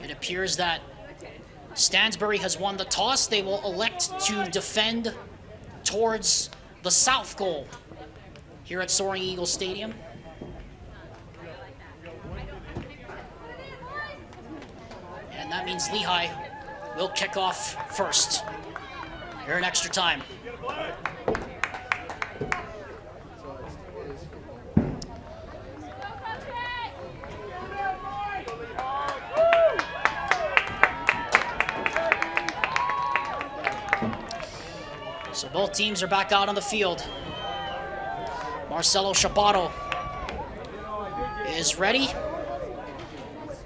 It appears that Stansbury has won the toss. They will elect to defend towards the south goal here at Soaring Eagle Stadium. And that means Lehi will kick off first here in extra time. So both teams are back out on the field. Marcelo Chaparro is ready.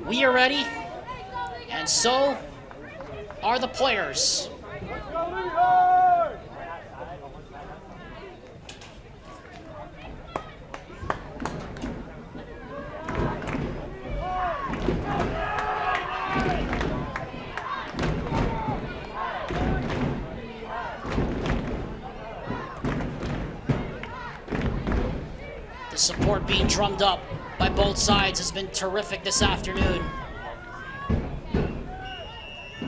We are ready. And so are the players. The support being drummed up by both sides has been terrific this afternoon.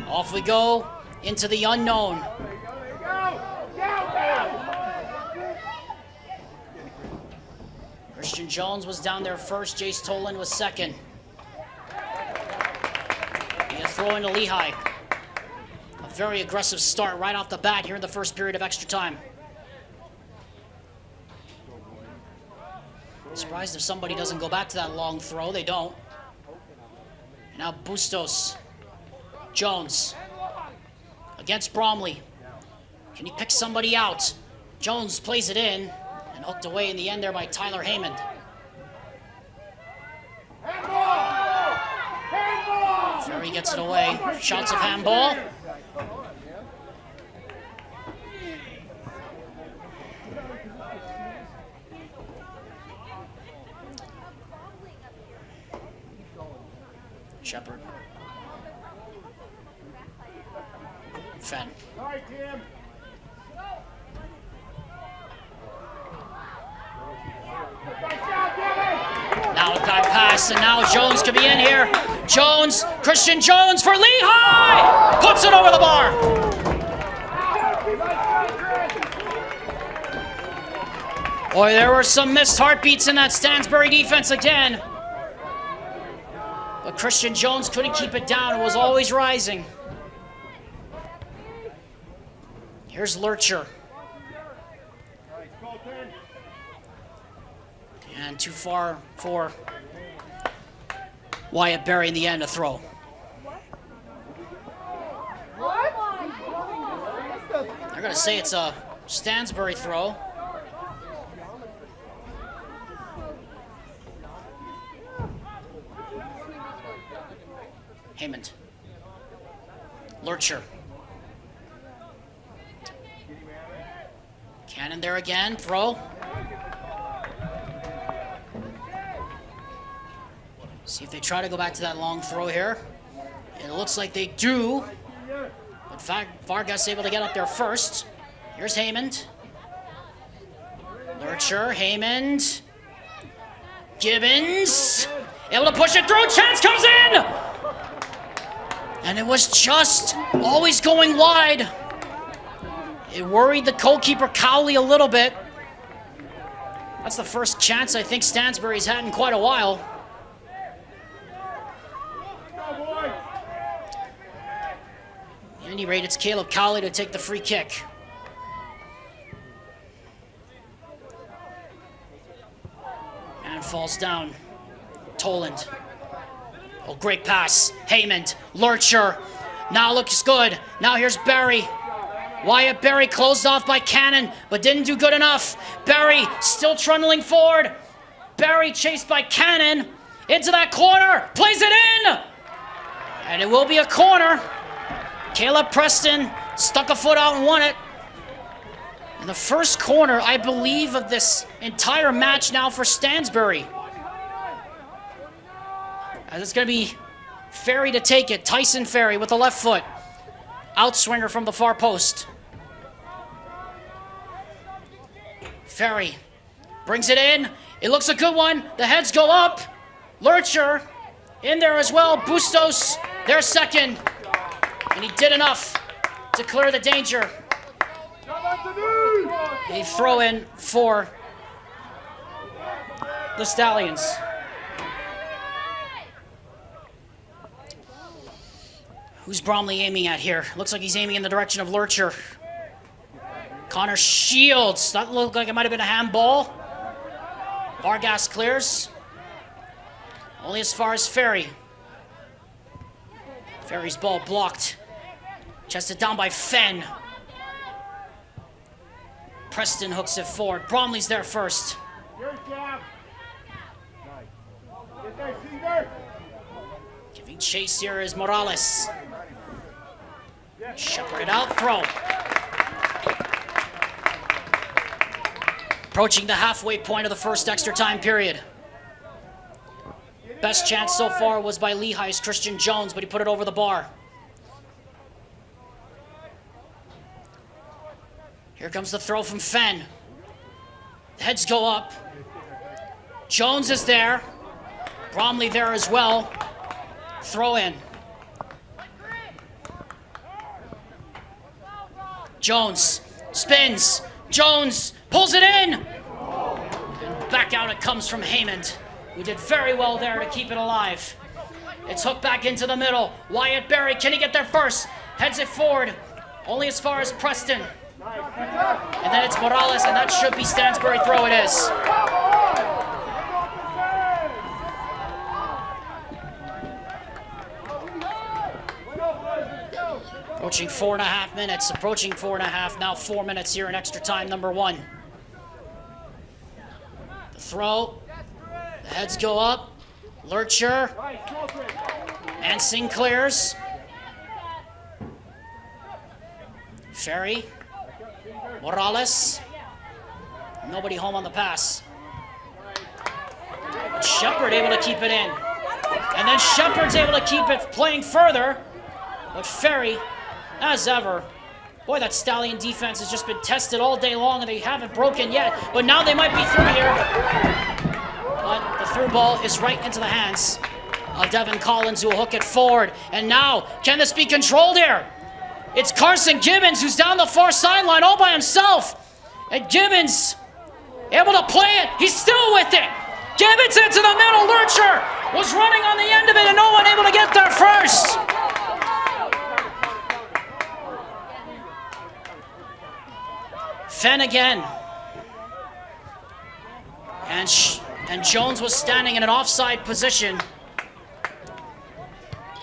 Off we go into the unknown. Christian Jones was down there first. Jace Tolan was second. And a throw into Lehi. A very aggressive start right off the bat here in the first period of extra time. Surprised if somebody doesn't go back to that long throw. They don't. And now Bustos. Jones against Bromley. Can he pick somebody out? Jones plays it in and hooked away in the end there by Tyler Haymond. Ferry gets it away. Shots of handball. Shepard. Fenn. Now a bad pass, and now Jones could be in here. Jones, Christian Jones for Lehi! Puts it over the bar. Boy, there were some missed heartbeats in that Stansbury defense again. But Christian Jones couldn't keep it down. It was always rising. Here's Lurcher. And too far for Wyatt Berry in the end to throw. They're going to say it's a Stansbury throw. Haymond. Lurcher. Cannon there again, throw. See if they try to go back to that long throw here. And it looks like they do. But Vargas able to get up there first. Here's Haymond. Lurcher, Haymond. Gibbons. Able to push it through, chance comes in! And it was just always going wide. It worried the goalkeeper Cowley a little bit. That's the first chance I think Stansbury's had in quite a while. At any rate, it's Caleb Cowley to take the free kick. And falls down. Toland. Oh, great pass. Haymond. Lurcher. Now looks good. Now here's Berry. Wyatt Berry closed off by Cannon, but didn't do good enough. Berry still trundling forward. Berry chased by Cannon. Into that corner. Plays it in! And it will be a corner. Caleb Preston stuck a foot out and won it. And the first corner, I believe, of this entire match now for Stansbury. And it's going to be Ferry to take it. Tyson Ferry with the left foot. Outswinger from the far post. Ferry brings it in. It looks a good one. The heads go up. Lurcher in there as well. Bustos, their second. And he did enough to clear the danger. A throw in for the Stallions. Who's Bromley aiming at here? Looks like he's aiming in the direction of Lurcher. Connor Shields. That looked like it might have been a handball. Vargas clears. Only as far as Ferry. Ferry's ball blocked. Chested down by Fenn. Preston hooks it forward. Bromley's there first. Giving chase here is Morales. Shepherded out, throw. Approaching the halfway point of the first extra time period. Best chance so far was by Lehi's Christian Jones, but he put it over the bar. Here comes the throw from Fenn. The heads go up. Jones is there. Bromley there as well. Throw in. Jones spins. Jones pulls it in. And back out it comes from Haymond, who did very well there to keep it alive. It's hooked back into the middle. Wyatt Berry, can he get there first? Heads it forward, only as far as Preston. And then it's Morales, and that should be Stansbury throw. It is. Approaching 4.5 minutes, approaching 4.5, now 4 minutes here in extra time number 1. The throw, the heads go up, Lurcher, And Sinclair's. Ferry. Morales. Nobody home on the pass. Shepard able to keep it in. And then Shepard's able to keep it playing further. But Ferry, as ever, boy, that Stallion defense has just been tested all day long and they haven't broken yet. But now they might be through here. But the through ball is right into the hands of Devin Collins, who will hook it forward. And now, can this be controlled here? It's Carson Gibbons who's down the far sideline all by himself. And Gibbons able to play it. He's still with it. Gibbons into the middle. Lurcher was running on the end of it and no one able to get there first. Fenn again. And Jones was standing in an offside position.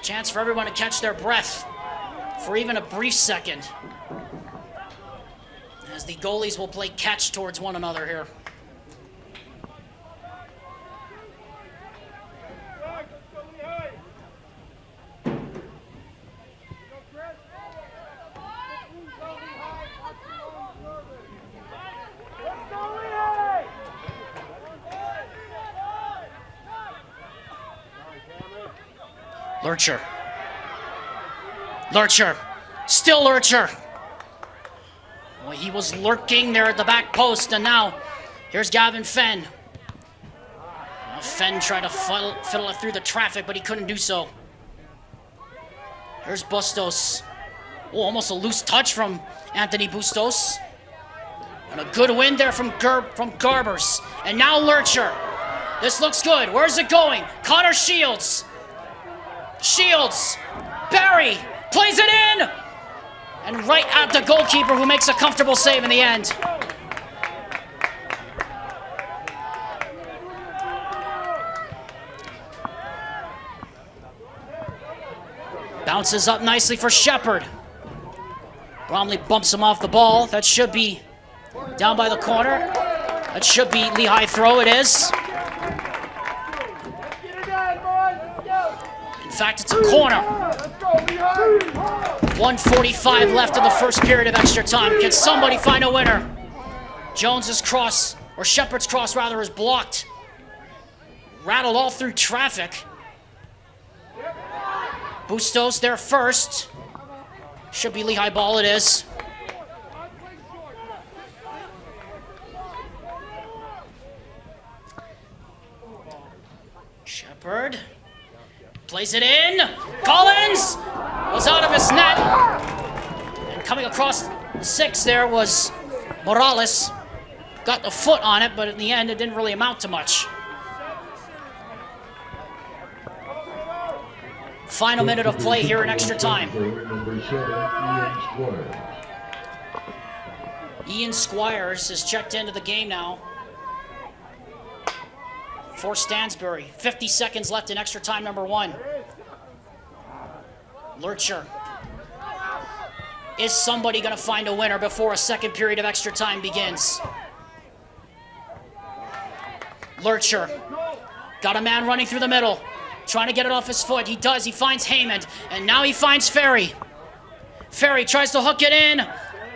Chance for everyone to catch their breath for even a brief second, as the goalies will play catch towards one another here. Lurcher. Lurcher. Still Lurcher. Well, he was lurking there at the back post, and now here's Gavin Fenn. Well, Fenn tried to fiddle it through the traffic, but he couldn't do so. Here's Bustos. Oh, almost a loose touch from Anthony Bustos. And a good win there from Garbers. And now Lurcher. This looks good. Where's it going? Connor Shields. Shields, Barry, plays it in! And right at the goalkeeper, who makes a comfortable save in the end. Bounces up nicely for Shepard. Bromley bumps him off the ball. That should be down by the corner. That should be Lehi throw, it is. In fact, it's a corner. 1:45 left in the first period of extra time. Can somebody find a winner? Jones's cross, or Shepard's cross rather, is blocked. Rattled all through traffic. Bustos there first. Should be Lehi ball, it is. Shepard. Plays it in. Collins was out of his net. And coming across the 6 there was Morales. Got the foot on it, but in the end it didn't really amount to much. Final minute of play here in extra time. Ian Squires is checked into the game now for Stansbury. 50 seconds left in extra time number 1. Lurcher. Is somebody going to find a winner before a second period of extra time begins? Lurcher. Got a man running through the middle. Trying to get it off his foot. He does. He finds Heyman. And now he finds Ferry. Ferry tries to hook it in.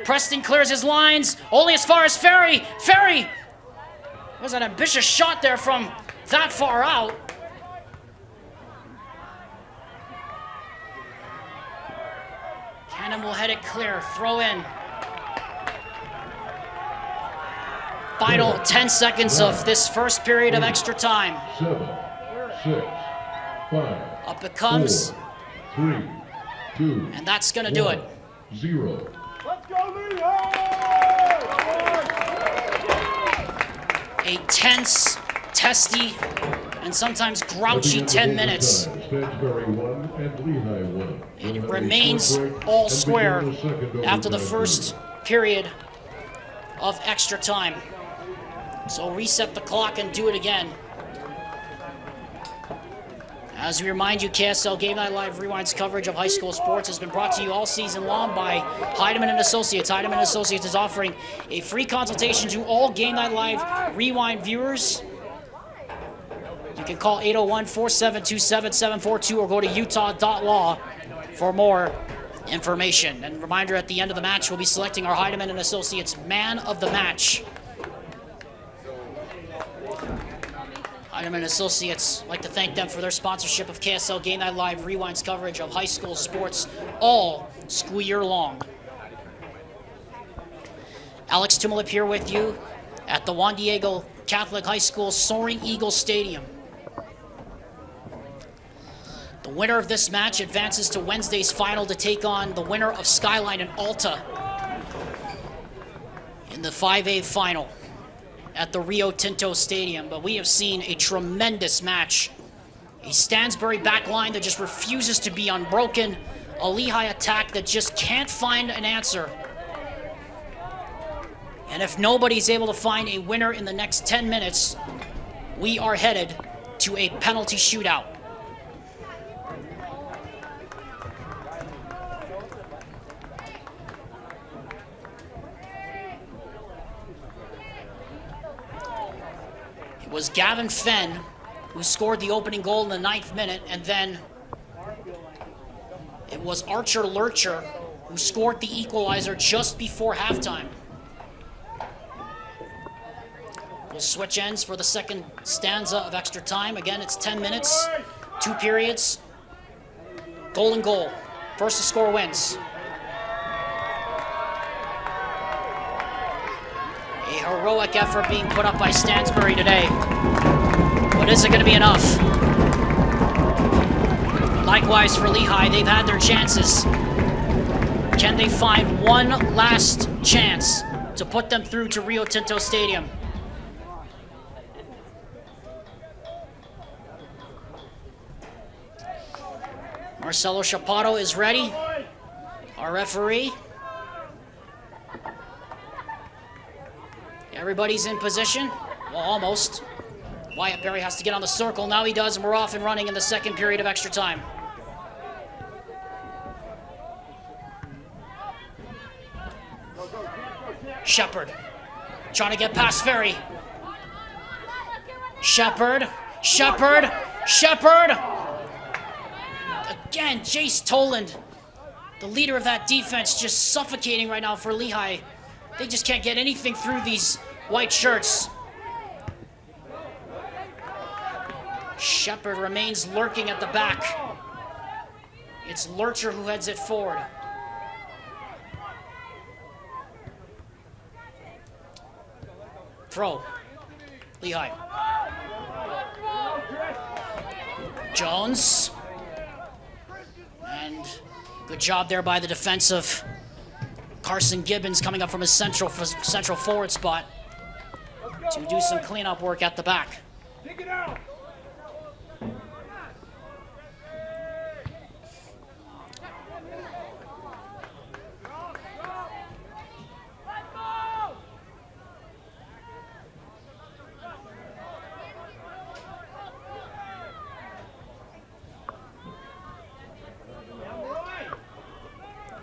Preston clears his lines. Only as far as Ferry. Ferry! It was an ambitious shot there from that far out. Cannon will head it clear. Throw in. Final 10 seconds of this first period of extra time. 7, 6, 5. Up it comes. 4, 3, 2. And that's going to do it. 0. A tense, testy, and sometimes grouchy 10 minutes. Stansbury 1 and Lehi 1. It remains all square after the first period of extra time. So reset the clock and do it again. As we remind you, KSL Game Night Live Rewind's coverage of high school sports has been brought to you all season long by Heidemann & Associates. Heidemann & Associates is offering a free consultation to all Game Night Live Rewind viewers. You can call 801-472-7742 or go to utah.law for more information. And reminder, at the end of the match, we'll be selecting our Heidemann and Associates Man of the Match. Heidemann Associates, like to thank them for their sponsorship of KSL Game Night Live Rewind's coverage of high school sports all school year long. Alex Tumulip here with you at the Juan Diego Catholic High School Soaring Eagle Stadium. The winner of this match advances to Wednesday's final to take on the winner of Skyline and Alta in the 5A final at the Rio Tinto Stadium. But we have seen a tremendous match. A Stansbury backline that just refuses to be unbroken. A Lehigh attack that just can't find an answer. And if nobody's able to find a winner in the next 10 minutes, we are headed to a penalty shootout. It was Gavin Fenn who scored the opening goal in the 9th minute, and then it was Archer Lurcher who scored the equalizer just before halftime. We'll switch ends for the second stanza of extra time. Again, it's 10 minutes, 2 periods. Goal and goal. First to score wins. A heroic effort being put up by Stansbury today. But is it going to be enough? Likewise for Lehigh, they've had their chances. Can they find one last chance to put them through to Rio Tinto Stadium? Marcelo Chapato is ready, our referee. Everybody's in position. Well, almost. Wyatt Berry has to get on the circle. Now he does, and we're off and running in the second period of extra time. Shepard trying to get past Ferry. Shepard. Again, Jace Toland, the leader of that defense, just suffocating right now for Lehigh. They just can't get anything through these white shirts. Shepard remains lurking at the back. It's Lurcher who heads it forward. Throw. Lehigh. Jones. And good job there by the defensive Carson Gibbons coming up from his central forward spot to do some cleanup work at the back. Take it out.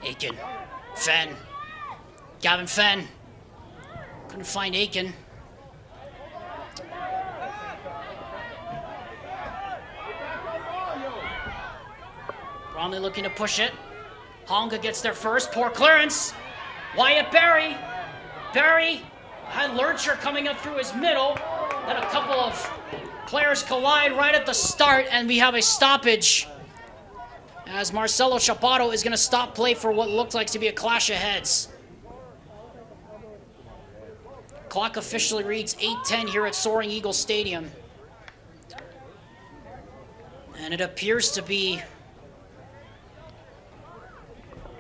Aiken, Fenn, Gavin Fenn, couldn't find Aiken. Bromley looking to push it. Honga gets there first, poor clearance. Wyatt Berry had Lurcher coming up through his middle. Then a couple of players collide right at the start, and we have a stoppage as Marcelo Chapato is going to stop play for what looked like to be a clash of heads. Clock officially reads 8:10 here at Soaring Eagle Stadium. And it appears to be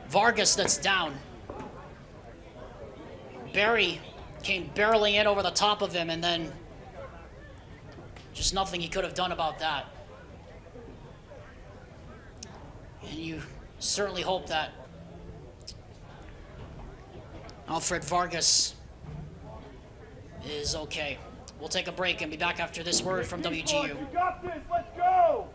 Vargas that's down. Barry came barreling in over the top of him, and then just nothing he could have done about that. And you certainly hope that Alfred Vargas is okay. We'll take a break and be back after this word from WGU. You got this, let's go!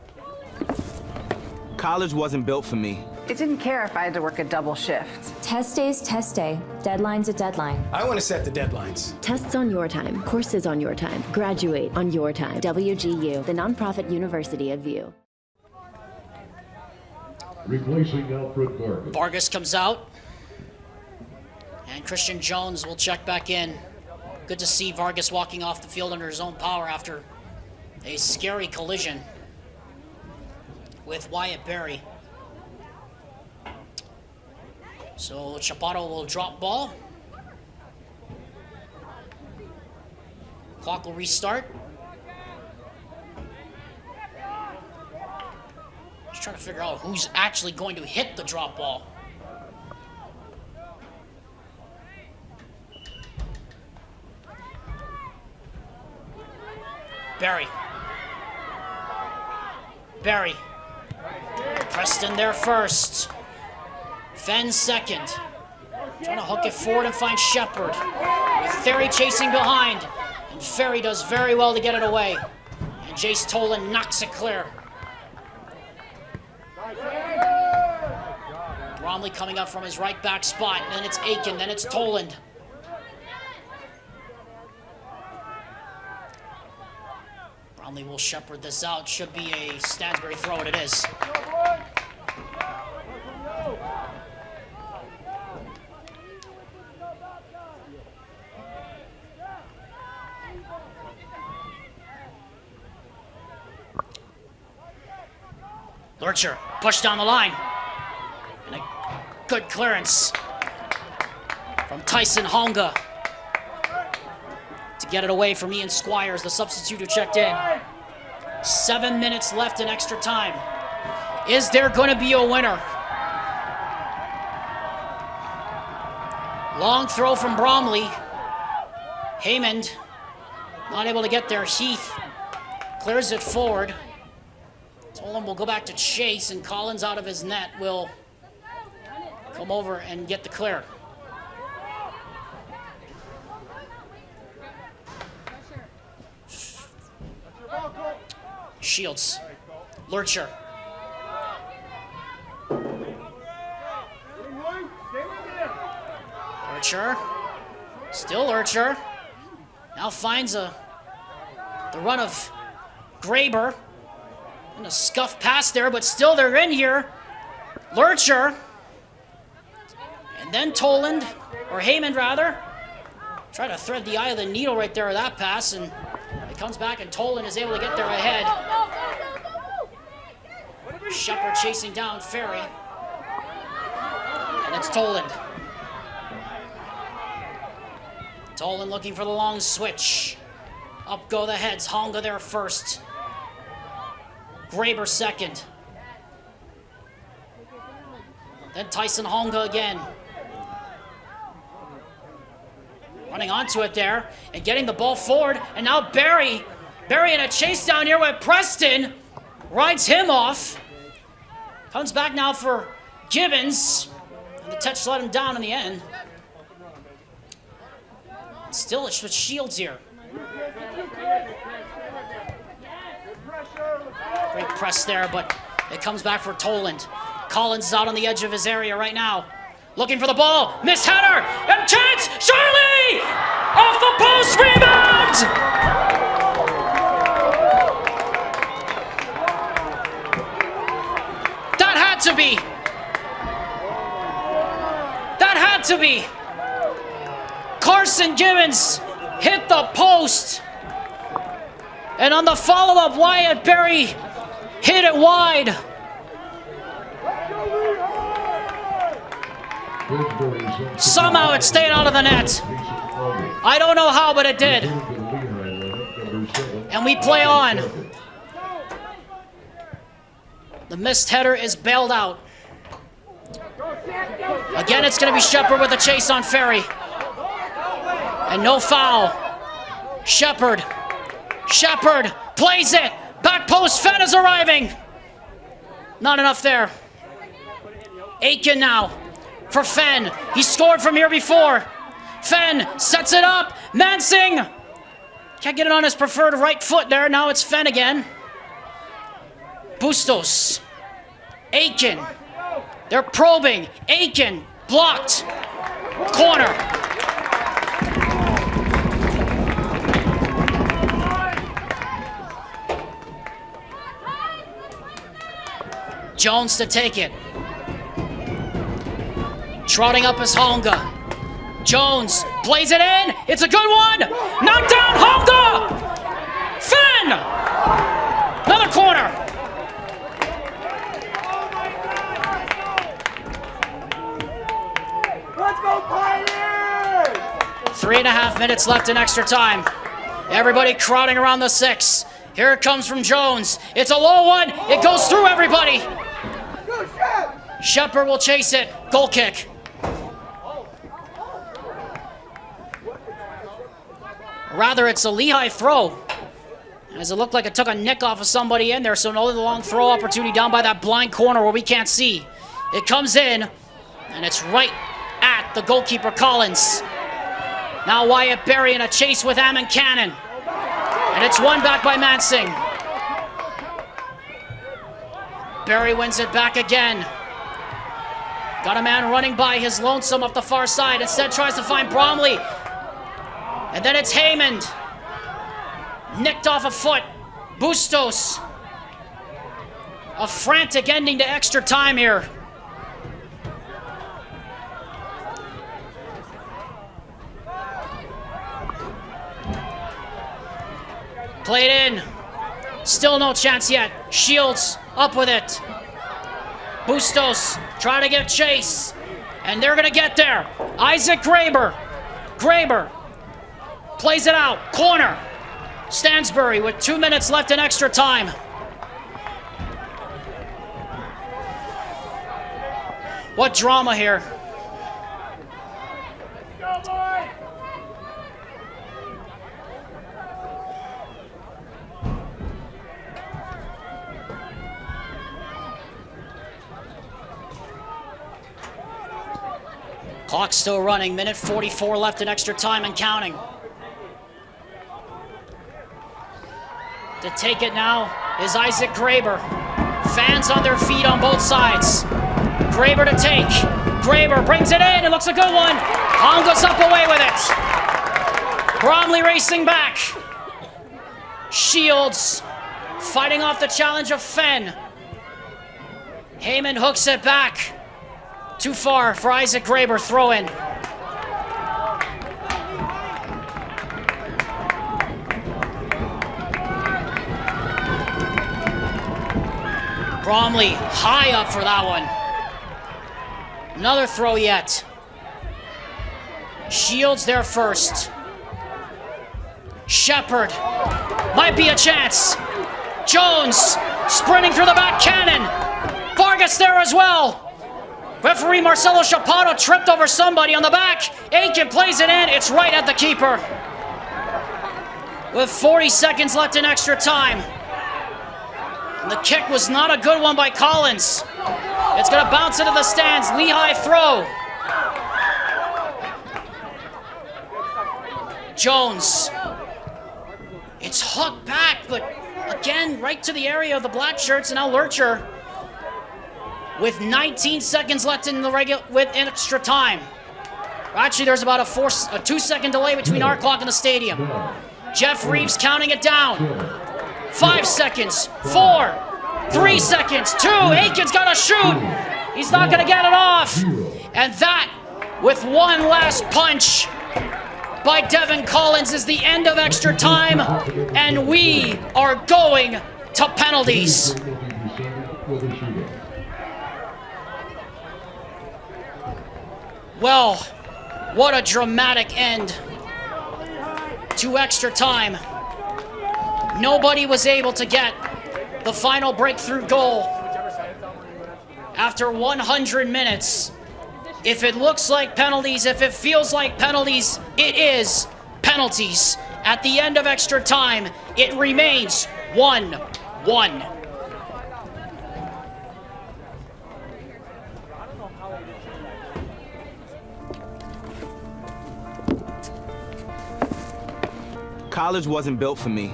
College wasn't built for me. I didn't care if I had to work a double shift. Test day's test day. Deadline's a deadline. I want to set the deadlines. Tests on your time, courses on your time, graduate on your time. WGU, the nonprofit university of you. Replacing Alfred Vargas. Vargas comes out. And Christian Jones will check back in. Good to see Vargas walking off the field under his own power after a scary collision with Wyatt Berry. So Chaparro will drop ball. Clock will restart. Just trying to figure out who's actually going to hit the drop ball. Berry. Berry. Preston there first. Fenn second. Trying to hook it forward and find Shepard. With Ferry chasing behind. And Ferry does very well to get it away. And Jace Tolan knocks it clear. Bromley coming up from his right back spot. Then it's Aiken, then it's Toland. Bromley will shepherd this out. Should be a Stansbury throw, and it is. Lurcher, push down the line. And a good clearance from Tyson Honga to get it away from Ian Squires, the substitute who checked in. 7 minutes left in extra time. Is there going to be a winner? Long throw from Bromley. Haymond not able to get there. Heath clears it forward. Tolan will go back to chase, and Collins out of his net will come over and get the clear. Shields. Lurcher. Lurcher. Still Lurcher. Now finds the run of Graber. And a scuff pass there, but still they're in here. Lurcher. And then Toland, or Haymond rather. Try to thread the eye of the needle right there with that pass, and it comes back and Toland is able to get there ahead. Shepard chasing down Ferry. And it's Toland. Toland looking for the long switch. Up go the heads. Honga there first. Graber second. Then Tyson Honga again. Running onto it there and getting the ball forward. And now Barry in a chase down here with Preston. Rides him off. Comes back now for Gibbons. And the touch let him down in the end. Still it's with Shields here. Great press there, but it comes back for Toland. Collins is out on the edge of his area right now. Looking for the ball. Missed header. And chance. Charlie! Off the post. Rebound! That had to be. That had to be. Carson Gibbons hit the post. And on the follow-up, Wyatt Berry hit it wide. Somehow it stayed out of the net. I don't know how, but it did. And we play on. The missed header is bailed out. Again, it's going to be Shepard with a chase on Ferry. And no foul. Shepard plays it. Back post, Fenn is arriving. Not enough there. Aiken now for Fenn. He scored from here before. Fenn sets it up. Mansing can't get it on his preferred right foot there. Now it's Fenn again. Bustos. Aiken. They're probing. Aiken blocked. Corner. Jones to take it. Trotting up is Honga. Jones plays it in. It's a good one. Knocked down Honga. Finn. Another corner. Let's go Pioneers! 3.5 minutes left in extra time. Everybody crowding around the 6. Here it comes from Jones. It's a low one. It goes through everybody. Shepard will chase it. Goal kick. Rather, it's a Lehi throw. As it looked like it took a nick off of somebody in there, so another long throw opportunity down by that blind corner where we can't see. It comes in, and it's right at the goalkeeper, Collins. Now Wyatt Berry in a chase with Ammon Cannon. And it's won back by Mansing. Berry wins it back again. Got a man running by his lonesome up the far side. Instead tries to find Bromley. And then it's Haymond. Nicked off a foot. Bustos. A frantic ending to extra time here. Played in. Still no chance yet. Shields up with it. Bustos trying to give chase. And they're going to get there. Isaac Graber. Graber plays it out. Corner. Stansbury with 2 minutes left in extra time. What drama here. Clock still running, minute 44 left in extra time and counting. To take it now is Isaac Graber. Fans on their feet on both sides. Graber to take. Graber brings it in. It looks a good one. Honga's up away with it. Bromley racing back. Shields fighting off the challenge of Fenn. Heyman hooks it back. Too far for Isaac Graber, throw in. Bromley high up for that one. Another throw yet. Shields there first. Shepard. Might be a chance. Jones sprinting through the back, Cannon. Vargas there as well. Referee Marcelo Chapato tripped over somebody on the back. Aiken plays it in. It's right at the keeper. With 40 seconds left in extra time. And the kick was not a good one by Collins. It's going to bounce into the stands. Lehi throw. Jones. It's hooked back, but again, right to the area of the black shirts. And now Lurcher with 19 seconds left in the with extra time. Actually, there's about a 2-second delay between our clock and the stadium. Jeff Reeves counting it down. 5 seconds, 4, 3 seconds, 2. Aiken's got to shoot. He's not going to get it off. And that, with one last punch by Devin Collins, is the end of extra time. And we are going to penalties. Well, what a dramatic end to extra time. Nobody was able to get the final breakthrough goal after 100 minutes. If it looks like penalties, if it feels like penalties, it is penalties. At the end of extra time, it remains 1-1. College wasn't built for me.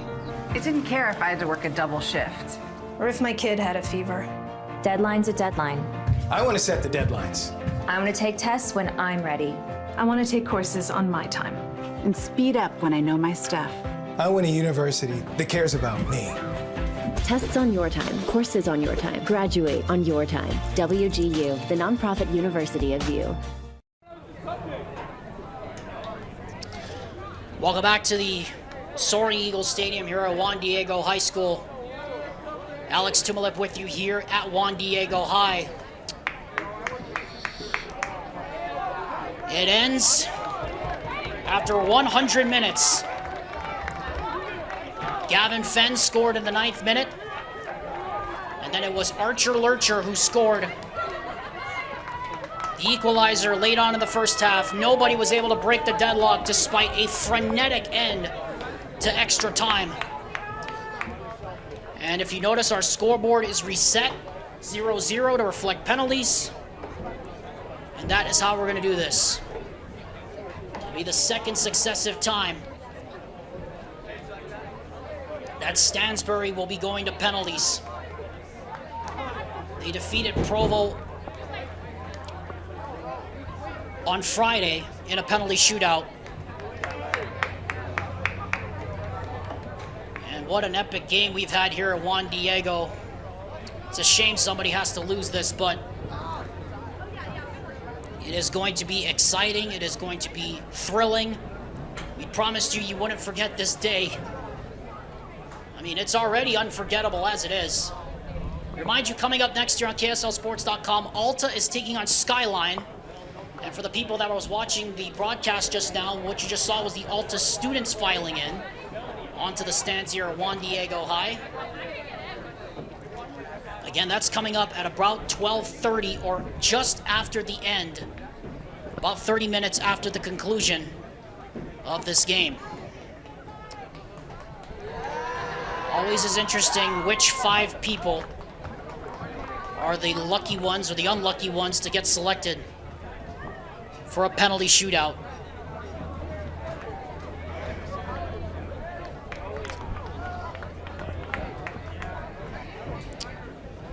I didn't care if I had to work a double shift. Or if my kid had a fever. Deadline's a deadline. I want to set the deadlines. I want to take tests when I'm ready. I want to take courses on my time. And speed up when I know my stuff. I want a university that cares about me. Tests on your time, courses on your time, graduate on your time. WGU, the nonprofit university of you. Welcome back to the Soaring Eagles Stadium here at Juan Diego High School. Alex Tumalip with you here at Juan Diego High. It ends after 100 minutes. Gavin Fenn scored in the 9th minute. And then it was Archer Lurcher who scored the equalizer late on in the first half. Nobody was able to break the deadlock despite a frenetic end to extra time. And if you notice, our scoreboard is reset 0-0 to reflect penalties. And that is how we're going to do this. It'll be the second successive time that Stansbury will be going to penalties. They defeated Provo on Friday in a penalty shootout. And what an epic game we've had here at Juan Diego. It's a shame somebody has to lose this, but it is going to be exciting. It is going to be thrilling. We promised you wouldn't forget this day. I mean, it's already unforgettable as it is. Remind you, coming up next year on KSLSports.com, Alta is taking on Skyline. And for the people that was watching the broadcast just now, what you just saw was the Alta students filing in onto the stands here at Juan Diego High. Again, that's coming up at about 12:30 or just after the end, about 30 minutes after the conclusion of this game. Always is interesting which 5 people are the lucky ones or the unlucky ones to get selected for a penalty shootout.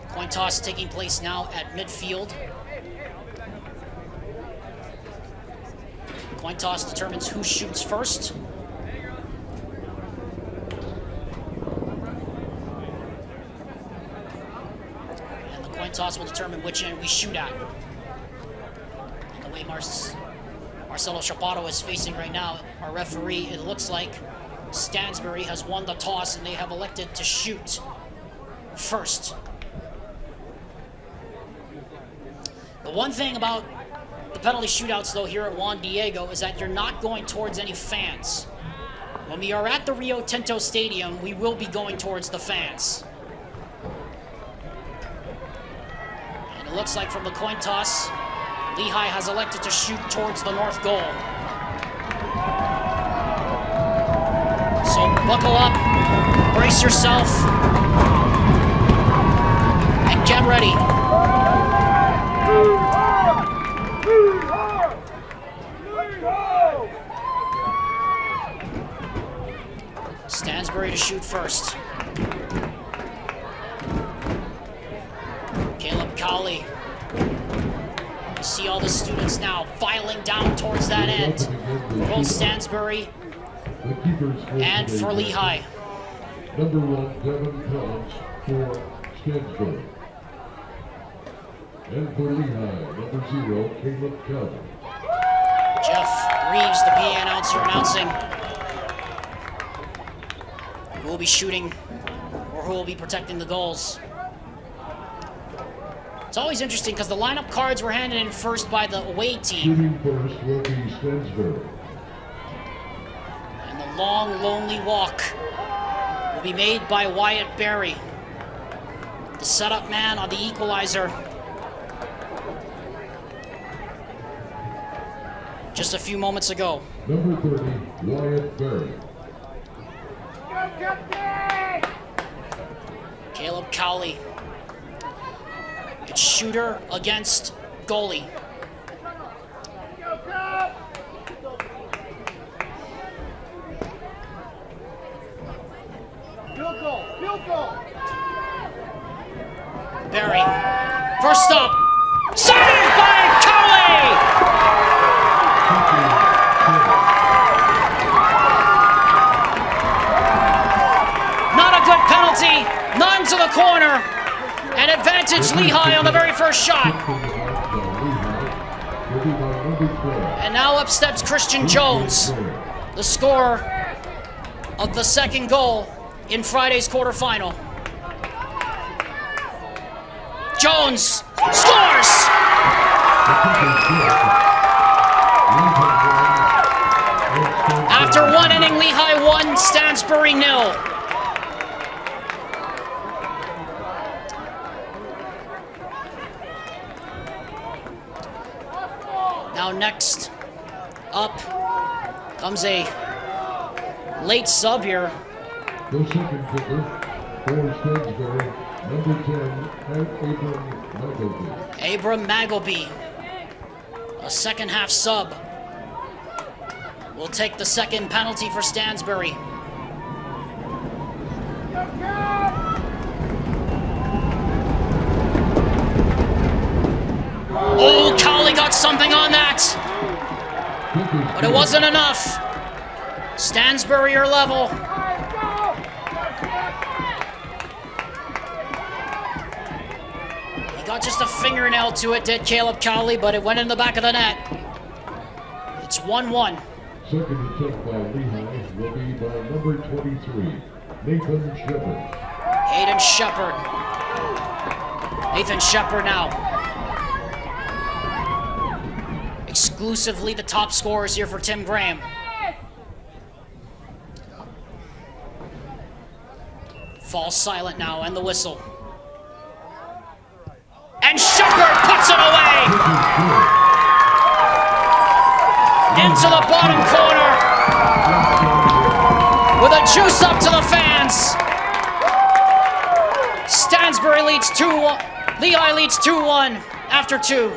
Coin toss taking place now at midfield. Coin toss determines who shoots first. And the coin toss will determine which end we shoot at. And the way Marcelo Chaparro is facing right now, our referee, it looks like Stansbury has won the toss and they have elected to shoot first. The one thing about the penalty shootouts, though, here at Juan Diego is that you're not going towards any fans. When we are at the Rio Tinto Stadium, we will be going towards the fans. And it looks like from the coin toss, Lehi has elected to shoot towards the north goal. So buckle up, brace yourself, and get ready. Stansbury to shoot first. Caleb Cowley. You see all the students now filing down towards that end for both Stansbury and for Lehi. Number 1, Devin Collins for Stansbury. And for Lehi, number 0, Caleb Cowley. Jeff Reeves, the PA announcer, announcing who will be shooting or who will be protecting the goals. It's always interesting because the lineup cards were handed in first by the away team. Shooting first will be Stansbury. And the long, lonely walk will be made by Wyatt Berry, the setup man on the equalizer. Just a few moments ago. Number 30, Wyatt Berry. Caleb Cowley. It's shooter against goalie. Berry First up, saved by Cowley! Not a good penalty, none to the corner. An advantage Lehi on the very first shot. And now up steps Christian Jones, the scorer of the second goal in Friday's quarterfinal. Jones scores! After one inning, Lehi 1, Stansbury 0. Now next up comes a late sub here. The second kicker for Stansbury, number 10, Abram Magleby, a second half sub, will take the second penalty for Stansbury. Oh, Cowley got something on that, but it wasn't enough. Stansbury are level. He got just a fingernail to it, did Caleb Cowley, but it went in the back of the net. It's 1-1. Second attempt by Lehi will be by number 23, Nathan Shepard. Hayden Shepard. Nathan Shepard now. Exclusively the top scorers here for Tim Graham. Falls silent now, and the whistle. And Shepard puts it away! Into the bottom corner. With a juice up to the fans. Stansbury leads 2-1. Lehi leads 2-1 after 2.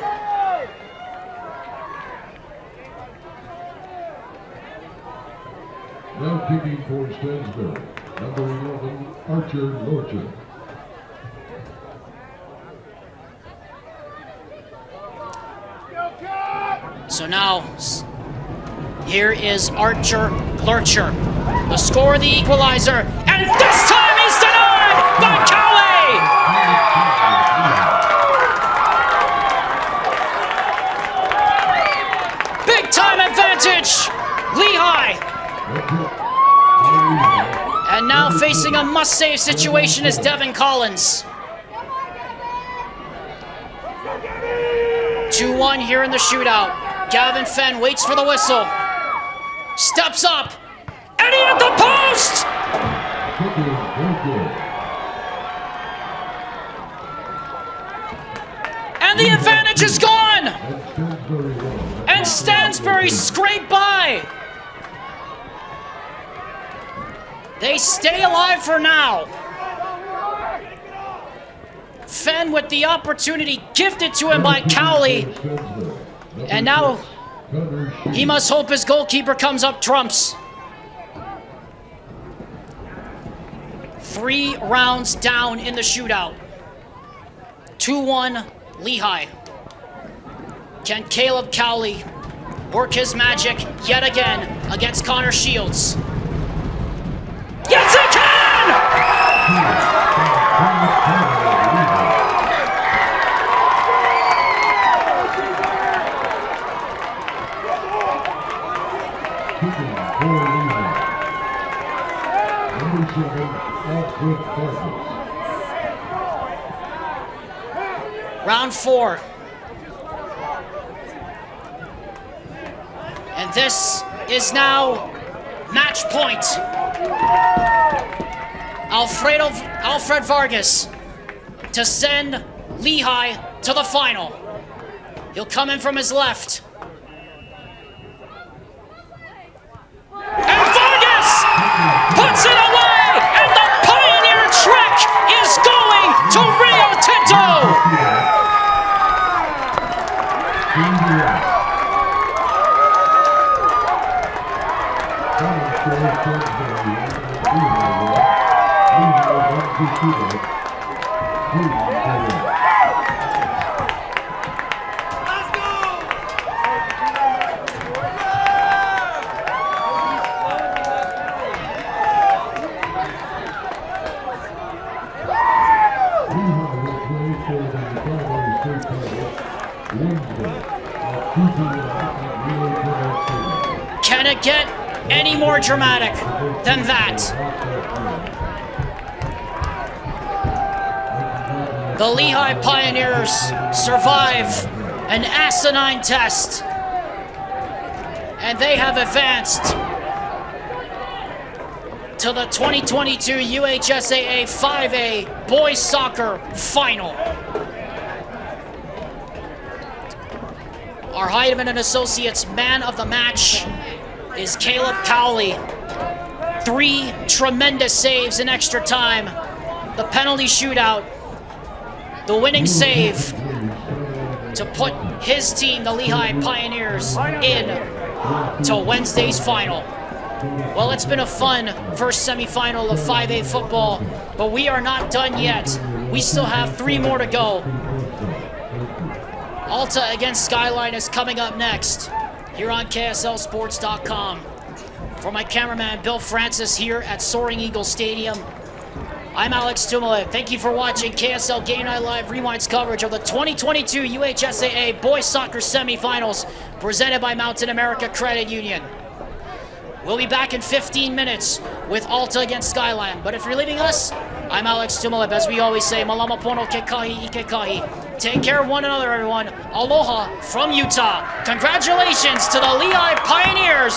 Now kicking for Stansbury, number 11, Archer Lorcha. So now, here is Archer Lurcher, the scorer of the equalizer, and this time he's denied by Cowley! Big time advantage, Lehi! And now facing a must-save situation is Devin Collins. 2-1 here in the shootout. Gavin Fenn waits for the whistle. Steps up. And he hit the post! And the advantage is gone! And Stansbury scraped by. They stay alive for now. Fenn with the opportunity gifted to him by Cowley. And now he must hope his goalkeeper comes up trumps. 3 rounds down in the shootout. 2-1 Lehi. Can Caleb Cowley work his magic yet again against Connor Shields? Yes, he can! Round 4. And this is now match point. Alfred Vargas to send Lehi to the final. He'll come in from his left. And Vargas puts it away! And the Pioneer trick is going to Rio Tinto! Can it get any more dramatic than that? The Lehi Pioneers survive an asinine test, and they have advanced to the 2022 UHSAA 5A Boys Soccer Final. Our Heidemann and Associates Man of the Match is Caleb Cowley. 3 tremendous saves in extra time. The penalty shootout, the winning save to put his team, the Lehi Pioneers, in to Wednesday's final. Well, it's been a fun first semifinal of 5A football, but we are not done yet. We still have 3 more to go. Alta against Skyline is coming up next here on KSLSports.com. For my cameraman Bill Francis here at Soaring Eagle Stadium, I'm Alex Tumale. Thank you for watching KSL Game Night Live Rewinds coverage of the 2022 UHSAA Boys Soccer Semifinals presented by Mountain America Credit Union. We'll be back in 15 minutes with Alta against Skyline. But if you're leaving us, I'm Alex Tumale. As we always say, malama pono ke kahi ike kahi. Take care of one another, everyone. Aloha from Utah. Congratulations to the Lehi Pioneers,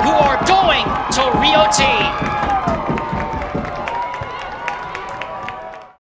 who are going to Rio T.